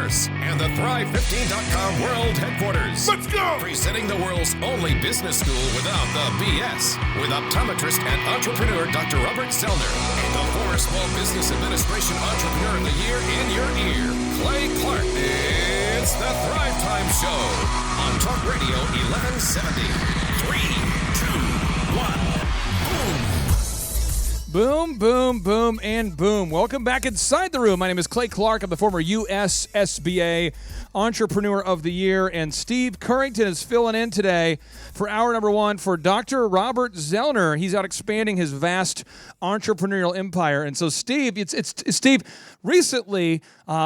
Universe and the Thrive15.com World Headquarters. Let's go! Presenting the world's only business school without the BS with optometrist and entrepreneur Dr. Robert Zellner and the former Small Business Administration Entrepreneur of the Year in your ear, Clay Clark. It's the Thrivetime Show on Talk Radio 1170. 3, 2, 1, boom. Boom, boom, boom, and boom. Welcome back inside the room. My name is Clay Clark. I'm the former U.S. SBA Entrepreneur of the Year, and Steve Currington is filling in today for hour number one for Dr. Robert Zellner. He's out expanding his vast entrepreneurial empire. And so, Steve, it's Steve. Recently,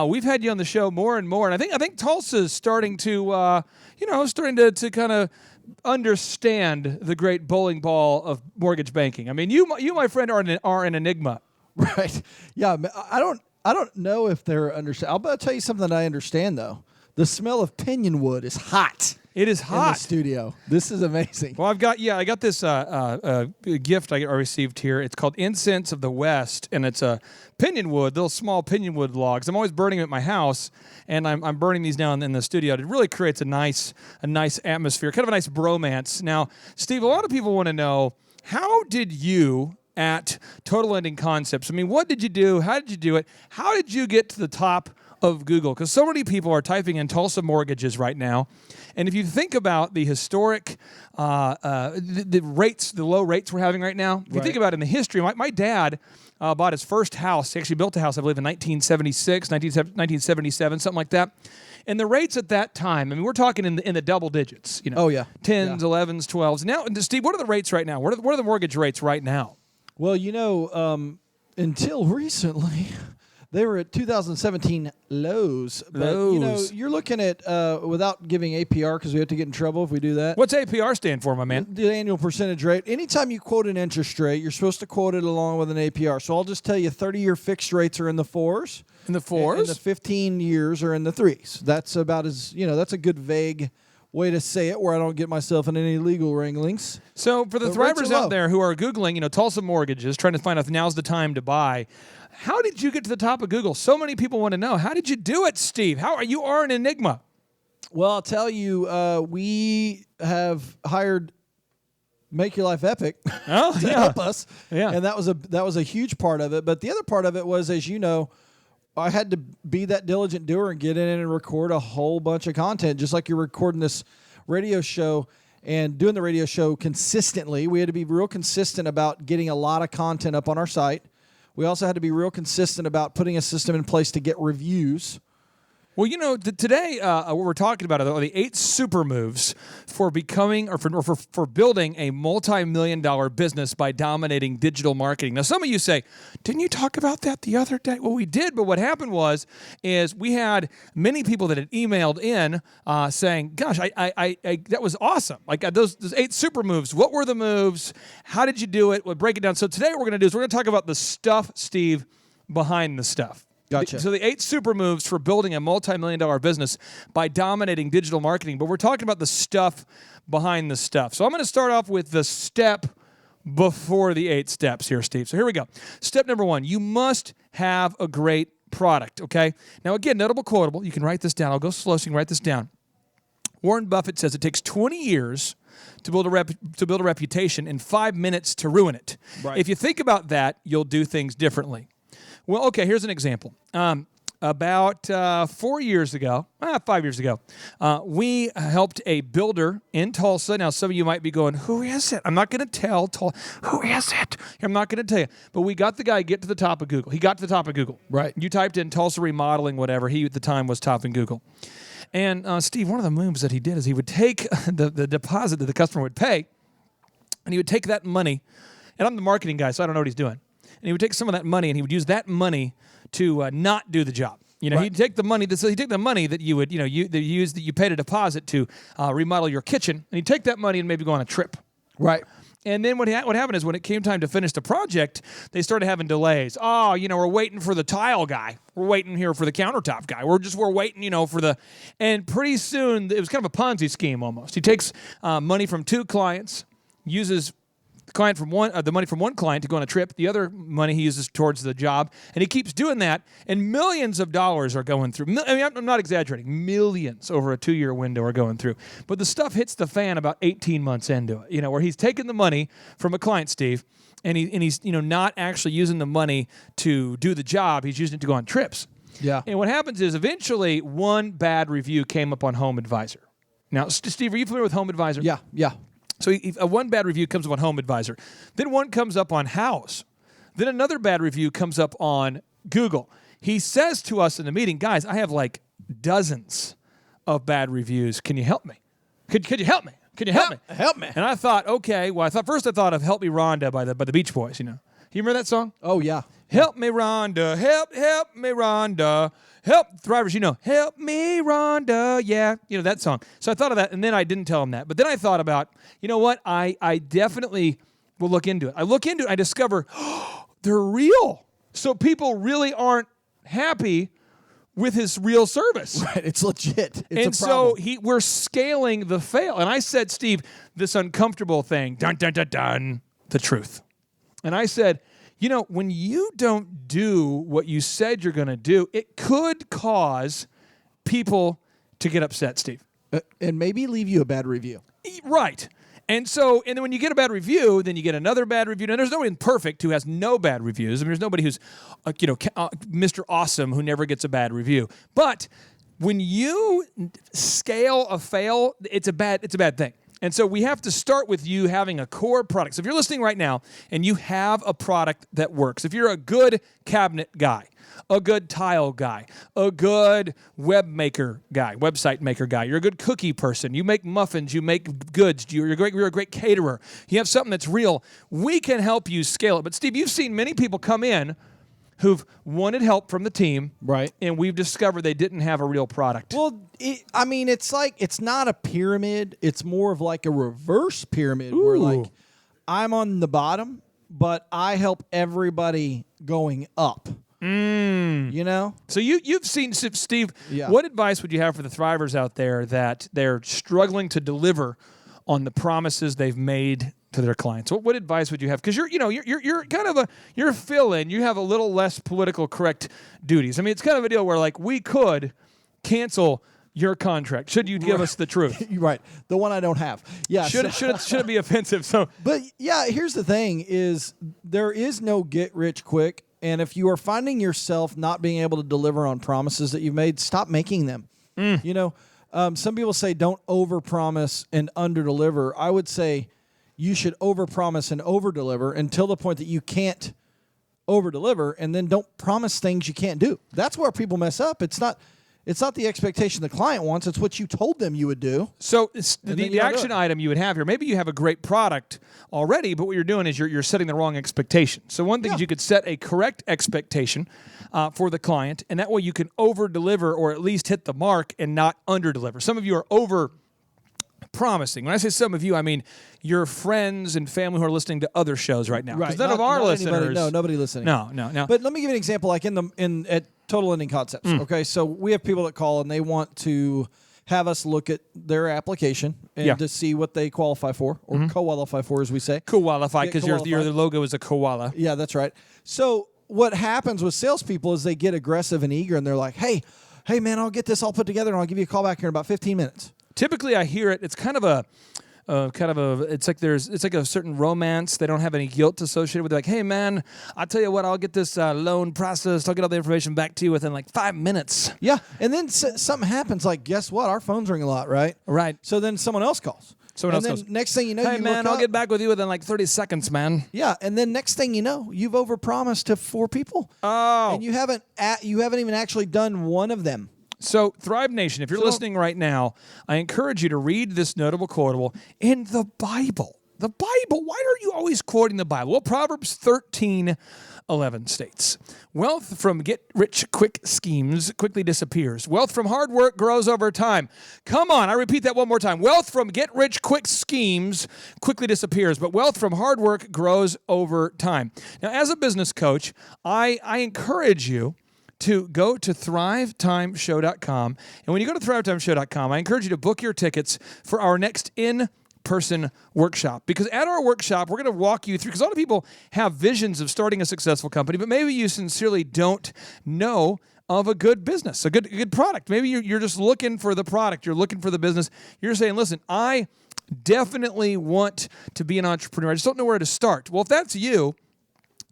we've had you on the show more and more, and I think Tulsa's starting to kind of understand the great bowling ball of mortgage banking. I mean, you my friend, are an enigma. Right. Yeah. I don't know if they're understand. I'll tell you something that I understand though. The smell of pinyon wood is hot. It is hot in the studio. This is amazing. Well, I got this gift I received here. It's called Incense of the West, and it's a pinyon wood, little small pinyon wood logs. I'm always burning them at my house, and I'm burning these now in the studio. It really creates a nice atmosphere, kind of a nice bromance. Now, Steve, a lot of people want to know, how did you at Total Ending Concepts? I mean, what did you do? How did you do it? How did you get to the top of Google? Because so many people are typing in Tulsa mortgages right now. And if you think about the historic, the rates, the low rates we're having right now, if you think about it in the history, my dad bought his first house. He actually built a house, I believe, in 1976, 1977, something like that. And the rates at that time, I mean, we're talking in the double digits. You know, oh, yeah. 10s, 11s, 12s. Now, Steve, what are the rates right now? What are the mortgage rates right now? Well, until recently, they were at 2017 lows. But, you're looking at, without giving APR, because we have to get in trouble if we do that. What's APR stand for, my man? The annual percentage rate. Anytime you quote an interest rate, you're supposed to quote it along with an APR. So I'll just tell you 30-year fixed rates are in the 4s. In the 4s? And the 15 years are in the 3s. That's about that's a good vague way to say it where I don't get myself in any legal wranglings. So for the thrivers out there who are Googling, Tulsa mortgages, trying to find out if now's the time to buy, how did you get to the top of Google? So many people want to know. How did you do it, Steve? You are an enigma. Well, I'll tell you, we have hired Make Your Life Epic to help us. Yeah. And that was a huge part of it. But the other part of it was, as you know, I had to be that diligent doer and get in and record a whole bunch of content, just like you're recording this radio show and doing the radio show consistently. We had to be real consistent about getting a lot of content up on our site. We also had to be real consistent about putting a system in place to get reviews. Well, today what we're talking about are the 8 super moves for becoming or for building a multi-million-dollar business by dominating digital marketing. Now, some of you say, didn't you talk about that the other day? Well, we did, but what happened is we had many people that had emailed in saying, gosh, I that was awesome. Like those 8 super moves. What were the moves? How did you do it? We'll break it down. So today what we're going to do is we're going to talk about the stuff, Steve, behind the stuff. Gotcha. So the 8 super moves for building a multi-million-dollar business by dominating digital marketing. But we're talking about the stuff behind the stuff. So I'm going to start off with the step before the 8 steps here, Steve. So here we go. Step number 1, you must have a great product, okay? Now, again, notable quotable. You can write this down. I'll go slow so you can write this down. Warren Buffett says it takes 20 years to build a reputation and 5 minutes to ruin it. Right. If you think about that, you'll do things differently. Well, okay, here's an example. About 5 years ago, we helped a builder in Tulsa. Now, some of you might be going, who is it? I'm not going to tell. Who is it? I'm not going to tell you. But we got the guy get to the top of Google. He got to the top of Google. Right. You typed in Tulsa remodeling, whatever. He, at the time, was top in Google. And, Steve, one of the moves that he did is he would take the deposit that the customer would pay, and he would take that money. And I'm the marketing guy, so I don't know what he's doing. And he would take some of that money, and he would use that money to not do the job. Right. He'd take the money. He'd take the money that you paid a deposit to remodel your kitchen, and he'd take that money and maybe go on a trip. Right. And then what happened is when it came time to finish the project, they started having delays. Oh, we're waiting for the tile guy. We're waiting here for the countertop guy. We're waiting, for the. And pretty soon it was kind of a Ponzi scheme almost. He takes money from 2 clients, uses the money from one client to go on a trip. The other money he uses towards the job, and he keeps doing that. And millions of dollars are going through. I mean, I'm not exaggerating. Millions over a 2-year window are going through. But the stuff hits the fan about 18 months into it. Where he's taking the money from a client, Steve, and he's not actually using the money to do the job. He's using it to go on trips. Yeah. And what happens is eventually one bad review came up on Home Advisor. Now, Steve, are you familiar with Home Advisor? Yeah. So one bad review comes up on Home Advisor. Then one comes up on House. Then another bad review comes up on Google. He says to us in the meeting, guys, I have like dozens of bad reviews. Can you help me? Could you help me? Can you help me? Help me. And I thought, okay. Well, first I thought of "Help Me, Rhonda" by the Beach Boys. You remember that song? Oh yeah. Help me, Rhonda. Help me, Rhonda. Help Thrivers. Help me, Rhonda. Yeah, that song. So I thought of that, and then I didn't tell him that. But then I thought about, what? I definitely will look into it. I look into it. I discover they're real. So people really aren't happy with his real service. Right, it's legit. It's a problem. So we're scaling the fail. And I said, Steve, this uncomfortable thing, dun, dun, dun, dun, the truth. And I said, when you don't do what you said you're going to do, it could cause people to get upset, Steve. And maybe leave you a bad review. Right. And then when you get a bad review, then you get another bad review. And there's nobody perfect who has no bad reviews. I mean, there's nobody who's, Mr. Awesome who never gets a bad review. But when you scale a fail, it's a bad thing. And so we have to start with you having a core product. So if you're listening right now and you have a product that works, if you're a good cabinet guy, a good tile guy, a good website maker guy, you're a good cookie person, you make muffins, you make goods, you're a great caterer, you have something that's real, we can help you scale it. But Steve, you've seen many people come in who've wanted help from the team, right? And we've discovered they didn't have a real product. Well, it's not a pyramid. It's more of like a reverse pyramid. Where like I'm on the bottom, but I help everybody going up. So you've seen, Steve. Yeah. What advice would you have for the Thrivers out there that they're struggling to deliver on the promises they've made to their clients? What advice would you have? Because you're kind of you're fill-in. You have a little less political correct duties. I mean, it's kind of a deal where like we could cancel your contract. Should you give us the truth? Right, the one I don't have. Yeah. Should it be offensive? So, but yeah, here's the thing: is there is no get rich quick. And if you are finding yourself not being able to deliver on promises that you've made, stop making them. Some people say don't overpromise and underdeliver. I would say you should overpromise and overdeliver until the point that you can't overdeliver, and then don't promise things you can't do. That's where people mess up. It's not the expectation the client wants. It's what you told them you would do. So the action item you would have here, maybe you have a great product already, but what you're doing is you're setting the wrong expectation. So one thing is you could set a correct expectation for the client, and that way you can over-deliver or at least hit the mark and not under-deliver. Some of you are over-promising. When I say some of you, I mean your friends and family who are listening to other shows right now. Right. Because none of our listeners. Nobody listening. No. But let me give you an example, like at Total Ending Concepts. Okay, so we have people that call and they want to have us look at their application and to see what they qualify for, or qualify for, as we say. Qualify, because your logo is a koala. Yeah, that's right. So what happens with salespeople is they get aggressive and eager, and they're like, hey, man, I'll get this all put together, and I'll give you a call back here in about 15 minutes. Typically, I hear it. It's it's like a certain romance. They don't have any guilt associated with it. Like, hey, man, I'll tell you what, I'll get this loan processed. I'll get all the information back to you within like 5 minutes. Yeah, and then something happens. Like, guess what? Our phones ring a lot, right? Right. So then someone else calls. Next thing you know, hey, man, I'll get back with you within like 30 seconds, man. Yeah, and then next thing you know, you've overpromised to 4 people. Oh. And you haven't even actually done one of them. So, Thrive Nation, if you're listening right now, I encourage you to read this notable quotable in the Bible. The Bible. Why are you always quoting the Bible? Well, Proverbs 13:11 states, wealth from get-rich-quick schemes quickly disappears. Wealth from hard work grows over time. Come on, I repeat that one more time. Wealth from get-rich-quick schemes quickly disappears, but wealth from hard work grows over time. Now, as a business coach, I encourage you to go to thrivetimeshow.com. And when you go to thrivetimeshow.com, I encourage you to book your tickets for our next in in-person workshop. Because at our workshop, we're going to walk you through, because a lot of people have visions of starting a successful company, but maybe you sincerely don't know of a good business, a good product. Maybe you're just looking for the product. You're looking for the business. You're saying, listen, I definitely want to be an entrepreneur. I just don't know where to start. Well, if that's you,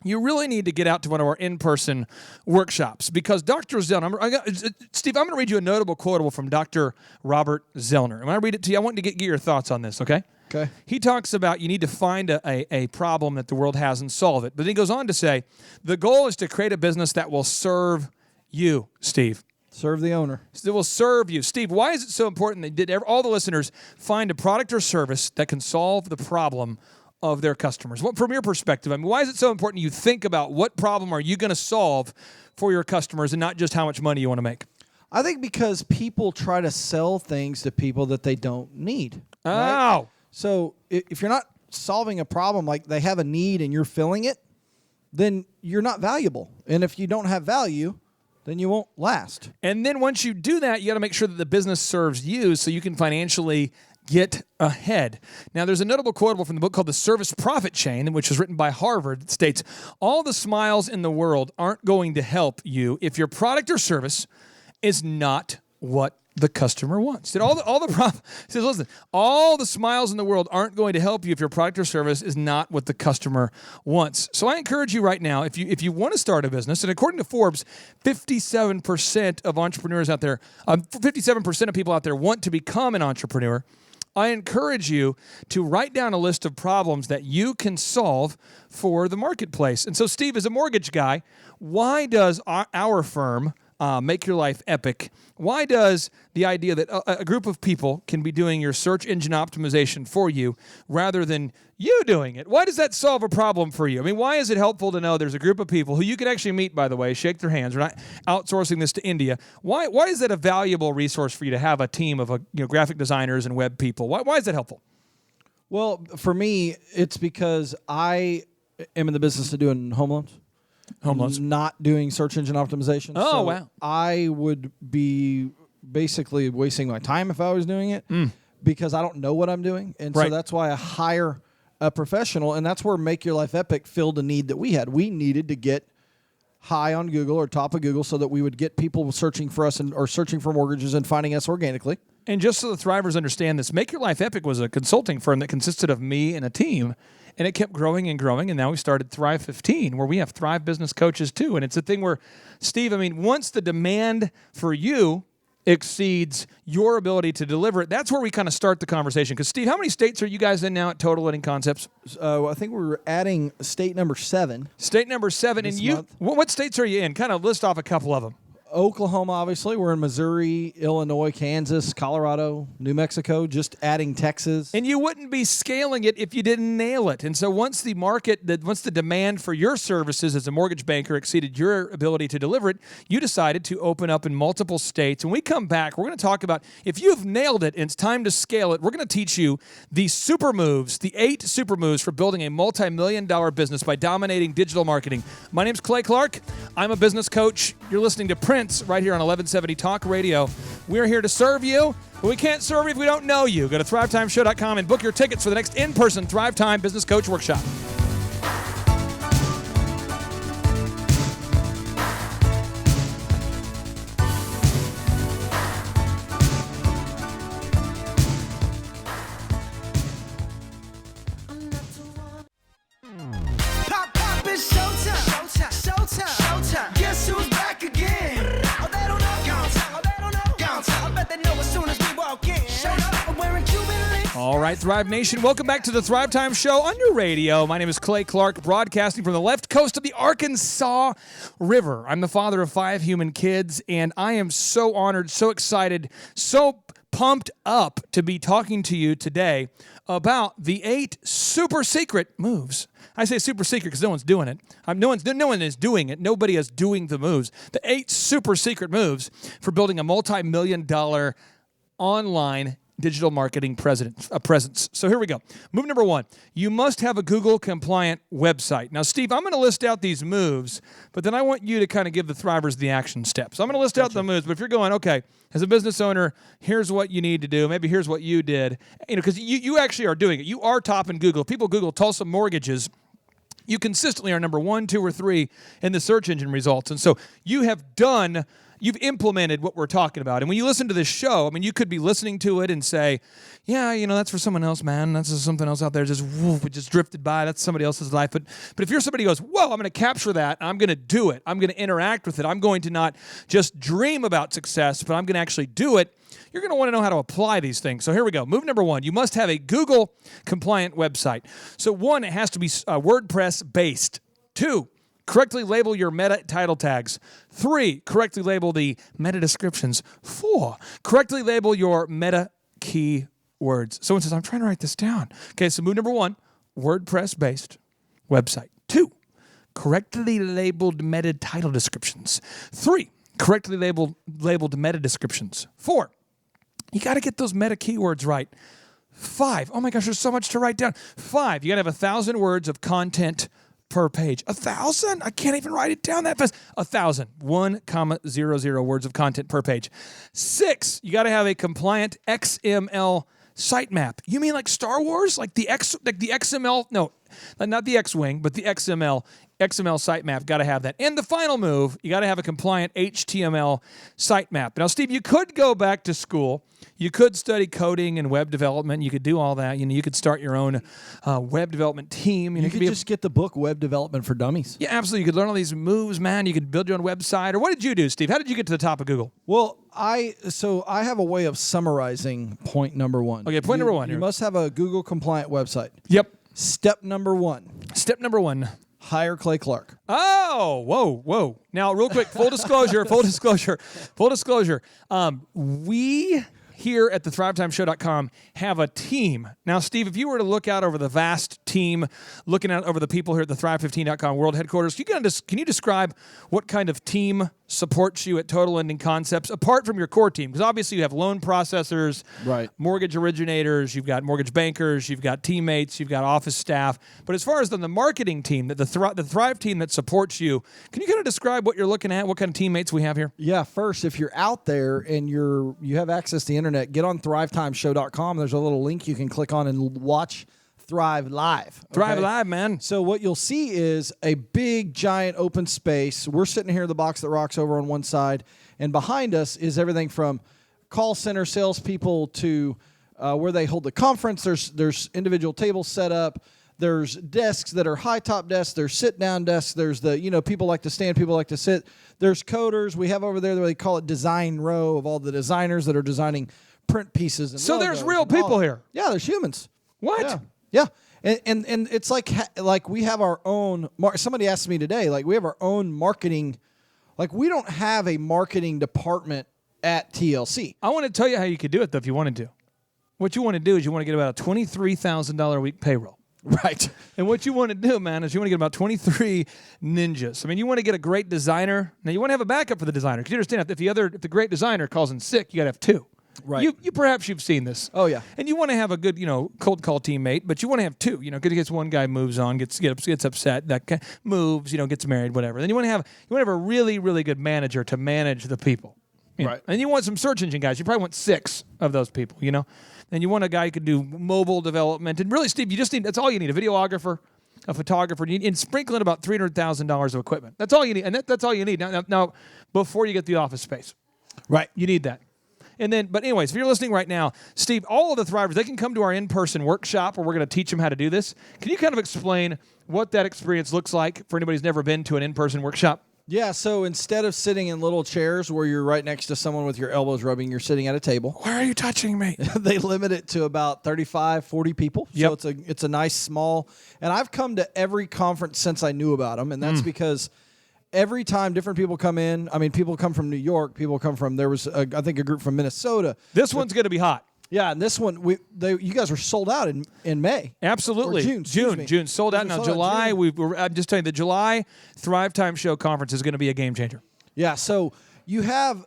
you really need to get out to one of our in-person workshops, because Dr. Zellner, Steve, I'm going to read you a notable quotable from Dr. Robert Zellner. When I read it to you, I want to get your thoughts on this, okay? Okay. He talks about you need to find a problem that the world has and solve it. But then he goes on to say, the goal is to create a business that will serve you, Steve. Serve the owner. It will serve you. Steve, why is it so important that all the listeners find a product or service that can solve the problem of their customers? From your perspective, I mean, why is it so important you think about what problem are you going to solve for your customers and not just how much money you want to make? I think because people try to sell things to people that they don't need. Oh. Right? So if you're not solving a problem, like they have a need and you're filling it, then you're not valuable. And if you don't have value, then you won't last. And then once you do that, you got to make sure that the business serves you so you can financially get ahead. Now, there's a notable quotable from the book called The Service Profit Chain, which was written by Harvard, that states, all the smiles in the world aren't going to help you if your product or service is not what the customer wants. He said, he says, listen, all the smiles in the world aren't going to help you if your product or service is not what the customer wants. So I encourage you right now, if you want to start a business, and according to Forbes, 57% of entrepreneurs out there, 57% of people out there want to become an entrepreneur. I encourage you to write down a list of problems that you can solve for the marketplace. And so, Steve, as a mortgage guy, why does our firm, Make Your Life Epic, why does the idea that a group of people can be doing your search engine optimization for you rather than you doing it? Why does that solve a problem for you? I mean, why is it helpful to know there's a group of people who you can actually meet, by the way, shake their hands. We're not outsourcing this to India. Why is that a valuable resource for you to have a team of graphic designers and web people? Why is that helpful? Well, for me, it's because I am in the business of doing home loans. Home loans. Not doing search engine optimization. Oh, so wow. I would be basically wasting my time if I was doing it because I don't know what I'm doing. And so that's why I hire a professional, and that's where Make Your Life Epic filled a need that we had. We needed to get high on Google or top of Google so that we would get people searching for us or searching for mortgages and finding us organically. And just so the Thrivers understand this, Make Your Life Epic was a consulting firm that consisted of me and a team. And it kept growing and growing, and now we started Thrive 15, where we have Thrive business coaches too. And it's a thing where, Steve, I mean, once the demand for you exceeds your ability to deliver it, that's where we kind of start the conversation. Because, Steve, how many states are you guys in now at Total Living Concepts? I think we're adding state number 7. State number 7. And you, what states are you in? Kind of list off a couple of them. Oklahoma, obviously. We're in Missouri, Illinois, Kansas, Colorado, New Mexico, just adding Texas. And you wouldn't be scaling it if you didn't nail it. And so once the demand for your services as a mortgage banker exceeded your ability to deliver it, you decided to open up in multiple states. When we come back, we're going to talk about, if you've nailed it and it's time to scale it, we're going to teach you the super moves, the 8 super moves for building a multi-million-dollar business by dominating digital marketing. My name's Clay Clark. I'm a business coach. You're listening to Prince right here on 1170 Talk Radio. We're here to serve you, but we can't serve you if we don't know you. Go to thrivetimeshow.com and book your tickets for the next in-person Thrivetime Business Coach Workshop. All right, Thrive Nation, welcome back to the Thrivetime Show on your radio. My name is Clay Clark, broadcasting from the left coast of the Arkansas River. I'm the father of 5 human kids, and I am so honored, so excited, so pumped up to be talking to you today about the 8 super secret moves. I say super secret because no one's doing it. No one is doing it. Nobody is doing the moves. The 8 super secret moves for building a multi-million-dollar online digital marketing presence. So here we go. Move number 1. You must have a Google compliant website. Now, Steve, I'm going to list out these moves, but then I want you to kind of give the Thrivers the action steps. So I'm going to list out the moves, but if you're going, okay, as a business owner, here's what you need to do. Maybe here's what you did. Because you actually are doing it. You are topping Google. People Google Tulsa mortgages. You consistently are number 1, 2, or 3 in the search engine results. And so you've implemented what we're talking about. And when you listen to this show, I mean, you could be listening to it and say, yeah, that's for someone else, man. That's just something else out there. It just drifted by. That's somebody else's life. But if you're somebody who goes, whoa, I'm going to capture that. I'm going to do it. I'm going to interact with it. I'm going to not just dream about success, but I'm going to actually do it. You're going to want to know how to apply these things. So here we go. Move number 1. You must have a Google compliant website. So 1, it has to be WordPress based. 2, correctly label your meta title tags. 3, correctly label the meta descriptions. 4, correctly label your meta keywords. Someone says, I'm trying to write this down. Okay, so move number 1, WordPress based website. 2, correctly labeled meta title descriptions. 3, correctly labeled meta descriptions. 4, you got to get those meta keywords right. 5, oh my gosh, there's so much to write down. 5, you got to have 1,000 words of content per page. 1,000? I can't even write it down that fast. 1,000. 1,00 words of content per page. 6, you got to have a compliant XML sitemap. You mean like Star Wars? Like the XML? No, not the X-Wing, but the XML sitemap. Got to have that. And the final move, you got to have a compliant HTML sitemap. Now, Steve, you could go back to school. You could study coding and web development. You could do all that. You could start your own web development team. You could just get the book Web Development for Dummies. Yeah, absolutely. You could learn all these moves, man. You could build your own website. Or what did you do, Steve? How did you get to the top of Google? Well, I have a way of summarizing point number 1. Okay, point number 1. You must have a Google compliant website. Yep. Step number 1. Step number 1. Hire Clay Clark. Oh, whoa. Now, real quick, full disclosure. We here at the ThriveTimeShow.com have a team. Now, Steve, if you were to look out over the vast team, looking out over the people here at the Thrive15.com world headquarters, can you describe what kind of team supports you at Total Ending Concepts, apart from your core team? Because obviously you have loan processors, right, mortgage originators, you've got mortgage bankers, you've got teammates, you've got office staff. But as far as the marketing team, the Thrive team that supports you, can you kind of describe what you're looking at, what kind of teammates we have here? Yeah, first, if you're out there and you have access to the internet, get on ThriveTimeShow.com. There's a little link you can click on and watch Thrive Live. Okay? Thrive Live, man. So what you'll see is a big, giant open space. We're sitting here in the Box That Rocks over on one side, and behind us is everything from call center salespeople to where they hold the conference. There's individual tables set up. There's desks that are high top desks. There's sit down desks. There's people like to stand, people like to sit. There's coders. We have over there, they call it design row, of all the designers that are designing print pieces. And so there's real people here. Yeah, there's humans. What? Yeah. And it's like we have our own. Somebody asked me today, like we have our own marketing. Like we don't have a marketing department at TLC. I want to tell you how you could do it though if you wanted to. What you want to do is you want to get about a $23,000 a week payroll. Right. And what you want to do, man, is you want to get about 23 ninjas. I mean, you want to get a great designer. Now, you want to have a backup for the designer. Because you understand, if the great designer calls in sick, you got to have 2. Right. Perhaps you've seen this. Oh, yeah. And you want to have a good, cold call teammate, but you want to have 2. Because one guy moves on, gets upset, that guy moves, gets married, whatever. Then you want to have a really, really good manager to manage the people. Right. And you want some search engine guys. You probably want 6 of those people, And you want a guy who can do mobile development. And really, Steve, that's all you need, a videographer, a photographer, and sprinkle in about $300,000 of equipment. That's all you need. And that's all you need. Now, before you get the office space. Right. You need that. And then, but anyways, if you're listening right now, Steve, all of the Thrivers, they can come to our in-person workshop where we're going to teach them how to do this. Can you kind of explain what that experience looks like for anybody who's never been to an in-person workshop? Yeah, so instead of sitting in little chairs where you're right next to someone with your elbows rubbing, you're sitting at a table. Why are you touching me? They limit it to about 35, 40 people. Yep. So it's a nice small. And I've come to every conference since I knew about them, and that's because every time different people come in, people come from New York, people come from, there was, I think, a group from Minnesota. This one's going to be hot. Yeah, and this one, you guys were sold out in May. Absolutely. Or June. Sold out. Now, July, I'm just telling you, the July Thrivetime Show conference is going to be a game changer. Yeah, so you have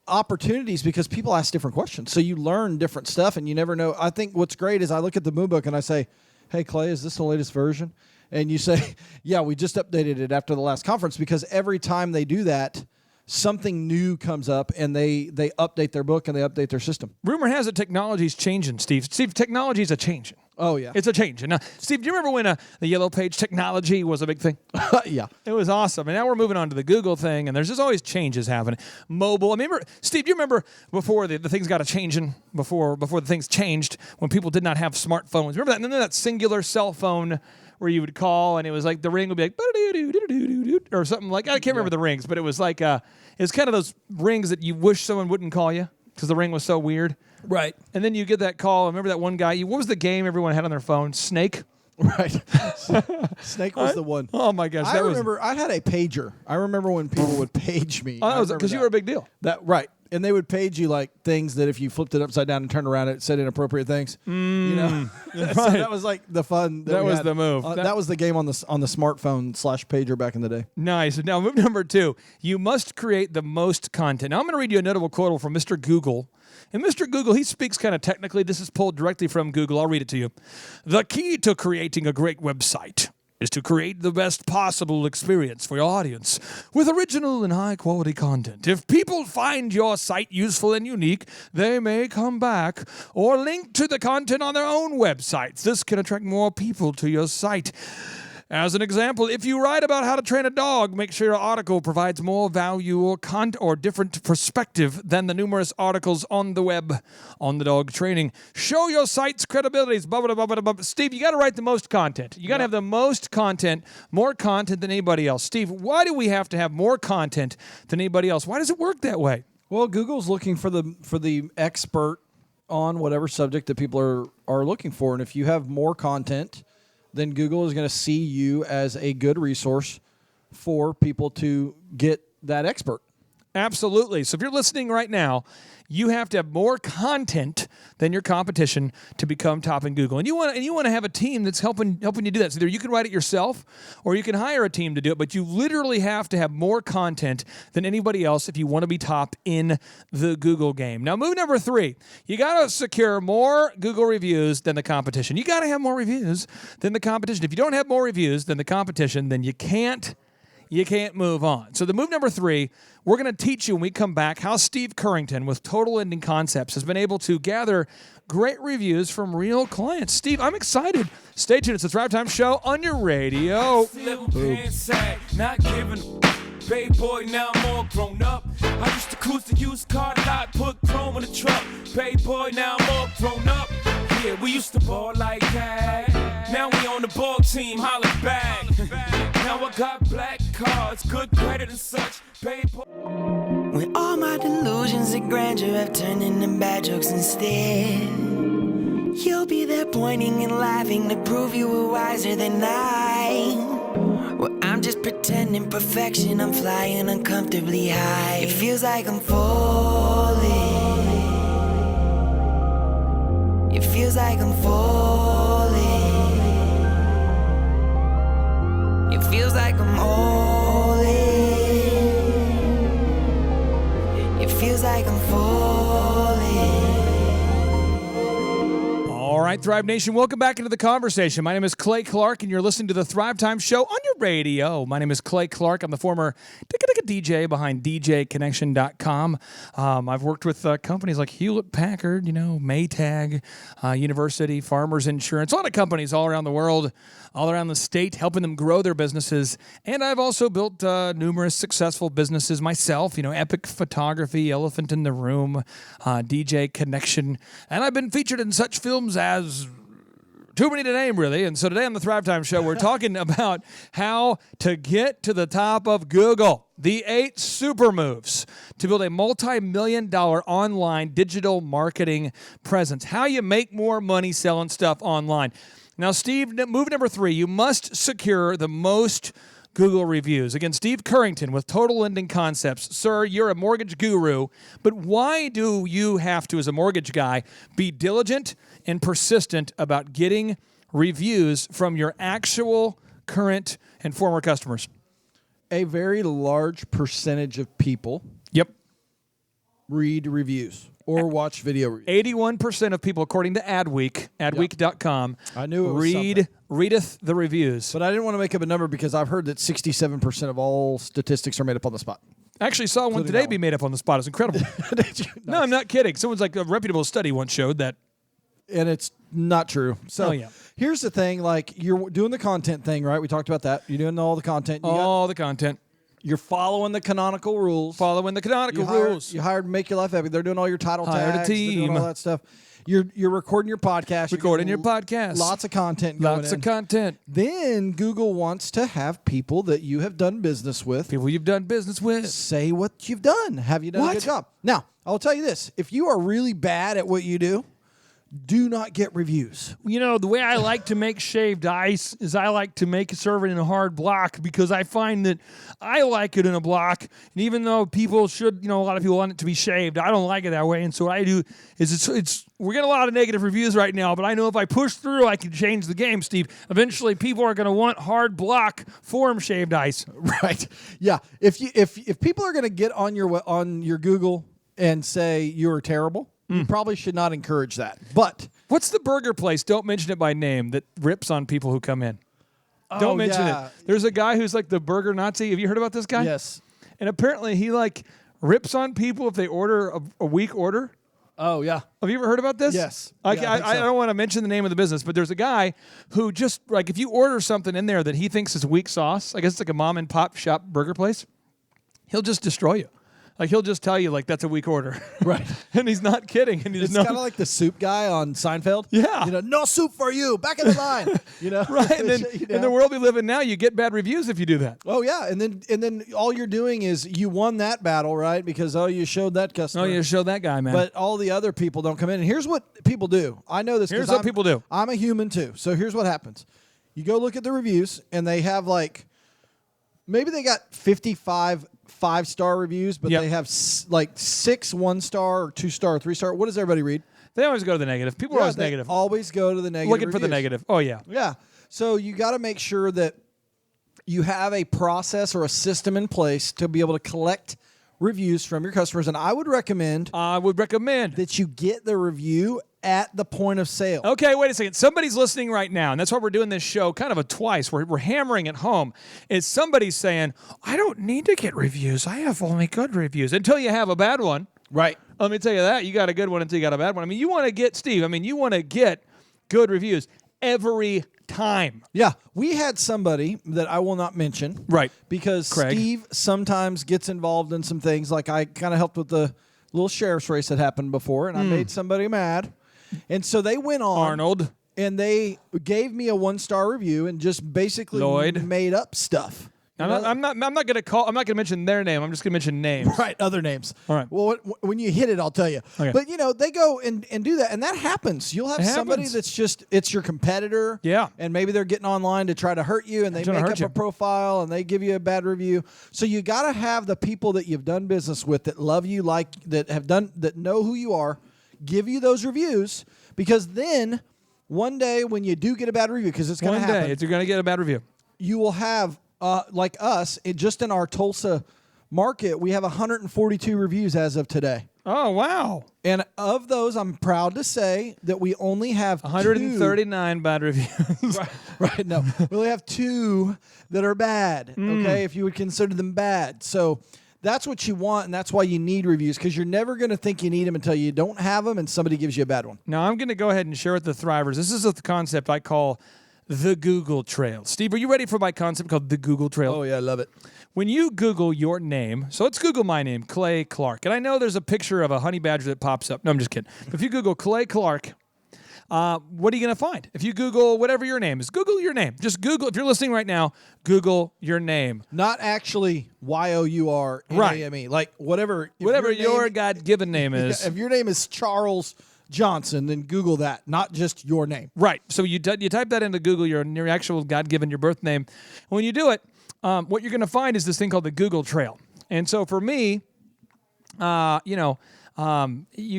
opportunities because people ask different questions. So you learn different stuff and you never know. I think what's great is I look at the Moon Book and I say, hey, Clay, is this the latest version? And you say, yeah, we just updated it after the last conference, because every time they do that, something new comes up and they update their book and they update their system. Rumor has it technology's changing, Steve. Steve, technology's a changing. Oh, yeah. It's a change. Now, Steve, do you remember when the yellow page technology was a big thing? Yeah. It was awesome. And now we're moving on to the Google thing, and there's just always changes happening. Mobile. I remember, Steve, do you remember before the things got a changing, before the things changed, when people did not have smartphones? Remember that? And then that singular cell phone where you would call, and it was like the ring would be like, or something like, I can't remember the rings, but it was like, it's kind of those rings that you wish someone wouldn't call you because the ring was so weird. Right. And then you get that call. Remember that one guy? What was the game everyone had on their phone? Snake? Right. Snake was the one. Oh, my gosh. I remember I had a pager. I remember when people would page me. Oh, that was because you were a big deal. Right. And they would page you like things that if you flipped it upside down and turned around, it said inappropriate things. You know? Right. So that was like the fun. That was the move. That was the game on the smartphone / pager back in the day. Nice. Now, move number 2. You must create the most content. Now, I'm going to read you a notable quote from Mr. Google. And Mr. Google, he speaks kind of technically. This is pulled directly from Google. I'll read it to you. The key to creating a great website is to create the best possible experience for your audience with original and high-quality content. If people find your site useful and unique, they may come back or link to the content on their own websites. This can attract more people to your site. As an example, if you write about how to train a dog, make sure your article provides more value or different perspective than the numerous articles on the web on the dog training. Show your site's credibility. Steve, you got to write the most content. You got to have the most content, more content than anybody else. Steve, why do we have to have more content than anybody else? Why does it work that way? Well, Google's looking for the expert on whatever subject that people are looking for, and if you have more content, then Google is going to see you as a good resource for people to get that expert. Absolutely. So if you're listening right now, you have to have more content than your competition to become top in Google. And you want to have a team that's helping you do that. So either you can write it yourself or you can hire a team to do it, but you literally have to have more content than anybody else if you want to be top in the Google game. Now, move number 3, you got to secure more Google reviews than the competition. You got to have more reviews than the competition. If you don't have more reviews than the competition, then you can't move on. So the move number 3, we're going to teach you when we come back how Steve Currington with Total Ending Concepts has been able to gather great reviews from real clients. Steve, I'm excited. Stay tuned. It's the Thrivetime Show on your radio. Not giving baby boy, now I'm all grown up. I used to cruise the used car lot, put chrome in the truck. Baby boy, now I'm all grown up. Yeah, we used to ball like that. Now we on the ball team, holla back. Now I got black cards, good credit and such. Baby boy. When all my delusions of grandeur have turned into bad jokes instead, you'll be there pointing and laughing to prove you were wiser than I. Well, I'm just pretending perfection, I'm flying uncomfortably high. It feels like I'm falling. It feels like I'm falling. It feels like I'm all in. It feels like I'm falling. All right, Thrive Nation, welcome back into the conversation. My name is Clay Clark, and you're listening to the Thrivetime Show on your radio. My name is Clay Clark. I'm the former DJ behind DJconnection.com. I've worked with companies like Hewlett-Packard, Maytag, University, Farmers Insurance, a lot of companies all around the world, all around the state, helping them grow their businesses. And I've also built numerous successful businesses myself, Epic Photography, Elephant in the Room, DJ Connection. And I've been featured in such films as too many to name, really. And so today on the Thrivetime Show, we're talking about how to get to the top of Google. The 8 super moves to build a multi-million-dollar online digital marketing presence. How you make more money selling stuff online. Now, Steve, move number 3, you must secure the most Google reviews. Again, Steve Currington with Total Ending Concepts. Sir, you're a mortgage guru, but why do you have to, as a mortgage guy, be diligent and persistent about getting reviews from your actual current and former customers? A very large percentage of people read reviews or watch video reviews. 81% of people, according to adweek.com, I knew it was readeth the reviews. But I didn't want to make up a number because I've heard that 67% of all statistics are made up on the spot. I actually saw one today be made up on the spot. It's incredible. Nice. No, I'm not kidding. Someone's like, a reputable study once showed that. And it's not true. So here's the thing. Like, you're doing the content thing, right? We talked about that. You're doing all the content. The content. You're following the canonical rules. Rules. You hired Make Your Life Epic. They're doing all your title tags. Hired a team. They're doing all that stuff. You're recording your podcast. Lots of content going Lots of content. Then Google wants to have people that you have done business with. People you've done business with. Say what you've done. Have you done a good job? Now, I'll tell you this. If you are really bad at what you do not get reviews. You know, the way I like to make shaved ice is I like to serve it in a hard block because I find that I like it in a block. And even though people should, a lot of people want it to be shaved, I don't like it that way. And so what I do is we're getting a lot of negative reviews right now, but I know if I push through, I can change the game, Steve. Eventually, people are going to want hard block form shaved ice. Right. Yeah. If people are going to get on your Google and say you're terrible, you probably should not encourage that. But what's the burger place? Don't mention it by name that rips on people who come in. Don't mention it. There's a guy who's like the burger Nazi. Have you heard about this guy? Yes. And apparently he rips on people if they order a weak order. Oh, yeah. Have you ever heard about this? Yes. I don't want to mention the name of the business, but there's a guy who just, if you order something in there that he thinks is weak sauce, I guess it's like a mom and pop shop burger place, he'll just destroy you. He'll just tell you, that's a weak order. Right. And he's not kidding. And it's kind of like the soup guy on Seinfeld. Yeah. No soup for you. Back in the line. Right. And then in the world we live in now, you get bad reviews if you do that. Oh, yeah. And then all you're doing is you won that battle, right? Because, you showed that customer. Oh, you showed that guy, man. But all the other people don't come in. And here's what people do. I know this because Here's what people do. I'm a human, too. So here's what happens. You go look at the reviews, and they have, maybe they got 55 5-star reviews, but they have 6 1-star or 2-star or 3-star. What does everybody read? They always go to the negative. People are always negative. Always go to the negative. Looking for the negative. Oh, yeah. Yeah. So you got to make sure that you have a process or a system in place to be able to collect reviews from your customers. And I would recommend that you get the review at the point of sale. Okay, wait a second. Somebody's listening right now, and that's why we're doing this show kind of a twice. We're hammering it home. Is somebody saying, I don't need to get reviews. I have only good reviews. Until you have a bad one. Right. Let me tell you that. You got a good one until you got a bad one. You want to get, Steve, you want to get good reviews every time. Yeah. We had somebody that I will not mention. Right. Because Craig. Steve sometimes gets involved in some things. Like I kind of helped with the little sheriff's race that happened before, and I made somebody mad. And so they went on. Arnold. And they gave me a 1-star review and just basically made up stuff. I'm not going to mention their name. I'm just going to mention names. Right, other names. All right. Well, when you hit it, I'll tell you. Okay. But, they go and do that, and that happens. You'll have somebody that's just, it's your competitor. Yeah. And maybe they're getting online to try to hurt you, and they make up a profile, and they give you a bad review. So you got to have the people that you've done business with that love you, that know who you are, give you those reviews, because then one day when you do get a bad review, because it's going to happen. One day you're going to get a bad review. You will have... like us, just in our Tulsa market, we have 142 reviews as of today. Oh, wow. And of those, I'm proud to say that we only have 139 bad reviews. Right, no. We only have 2 that are bad, okay, if you would consider them bad. So that's what you want, and that's why you need reviews, because you're never going to think you need them until you don't have them and somebody gives you a bad one. Now, I'm going to go ahead and share with the Thrivers. This is a concept I call the Google Trail. Steve, are you ready for my concept called the Google Trail? Oh, yeah, I love it. When you Google your name, so let's Google my name, Clay Clark. And I know there's a picture of a honey badger that pops up. No, I'm just kidding. But if you Google Clay Clark, what are you going to find? If you Google whatever your name is, Google your name. Just Google, if you're listening right now, Google your name. Not actually YOURNAME. Like whatever your God-given name is. If your name is Charles Johnson, then Google that, not just your name. Right. So you type that into Google, your actual God-given, your birth name. When you do it, what you're going to find is this thing called the Google Trail. And so for me, you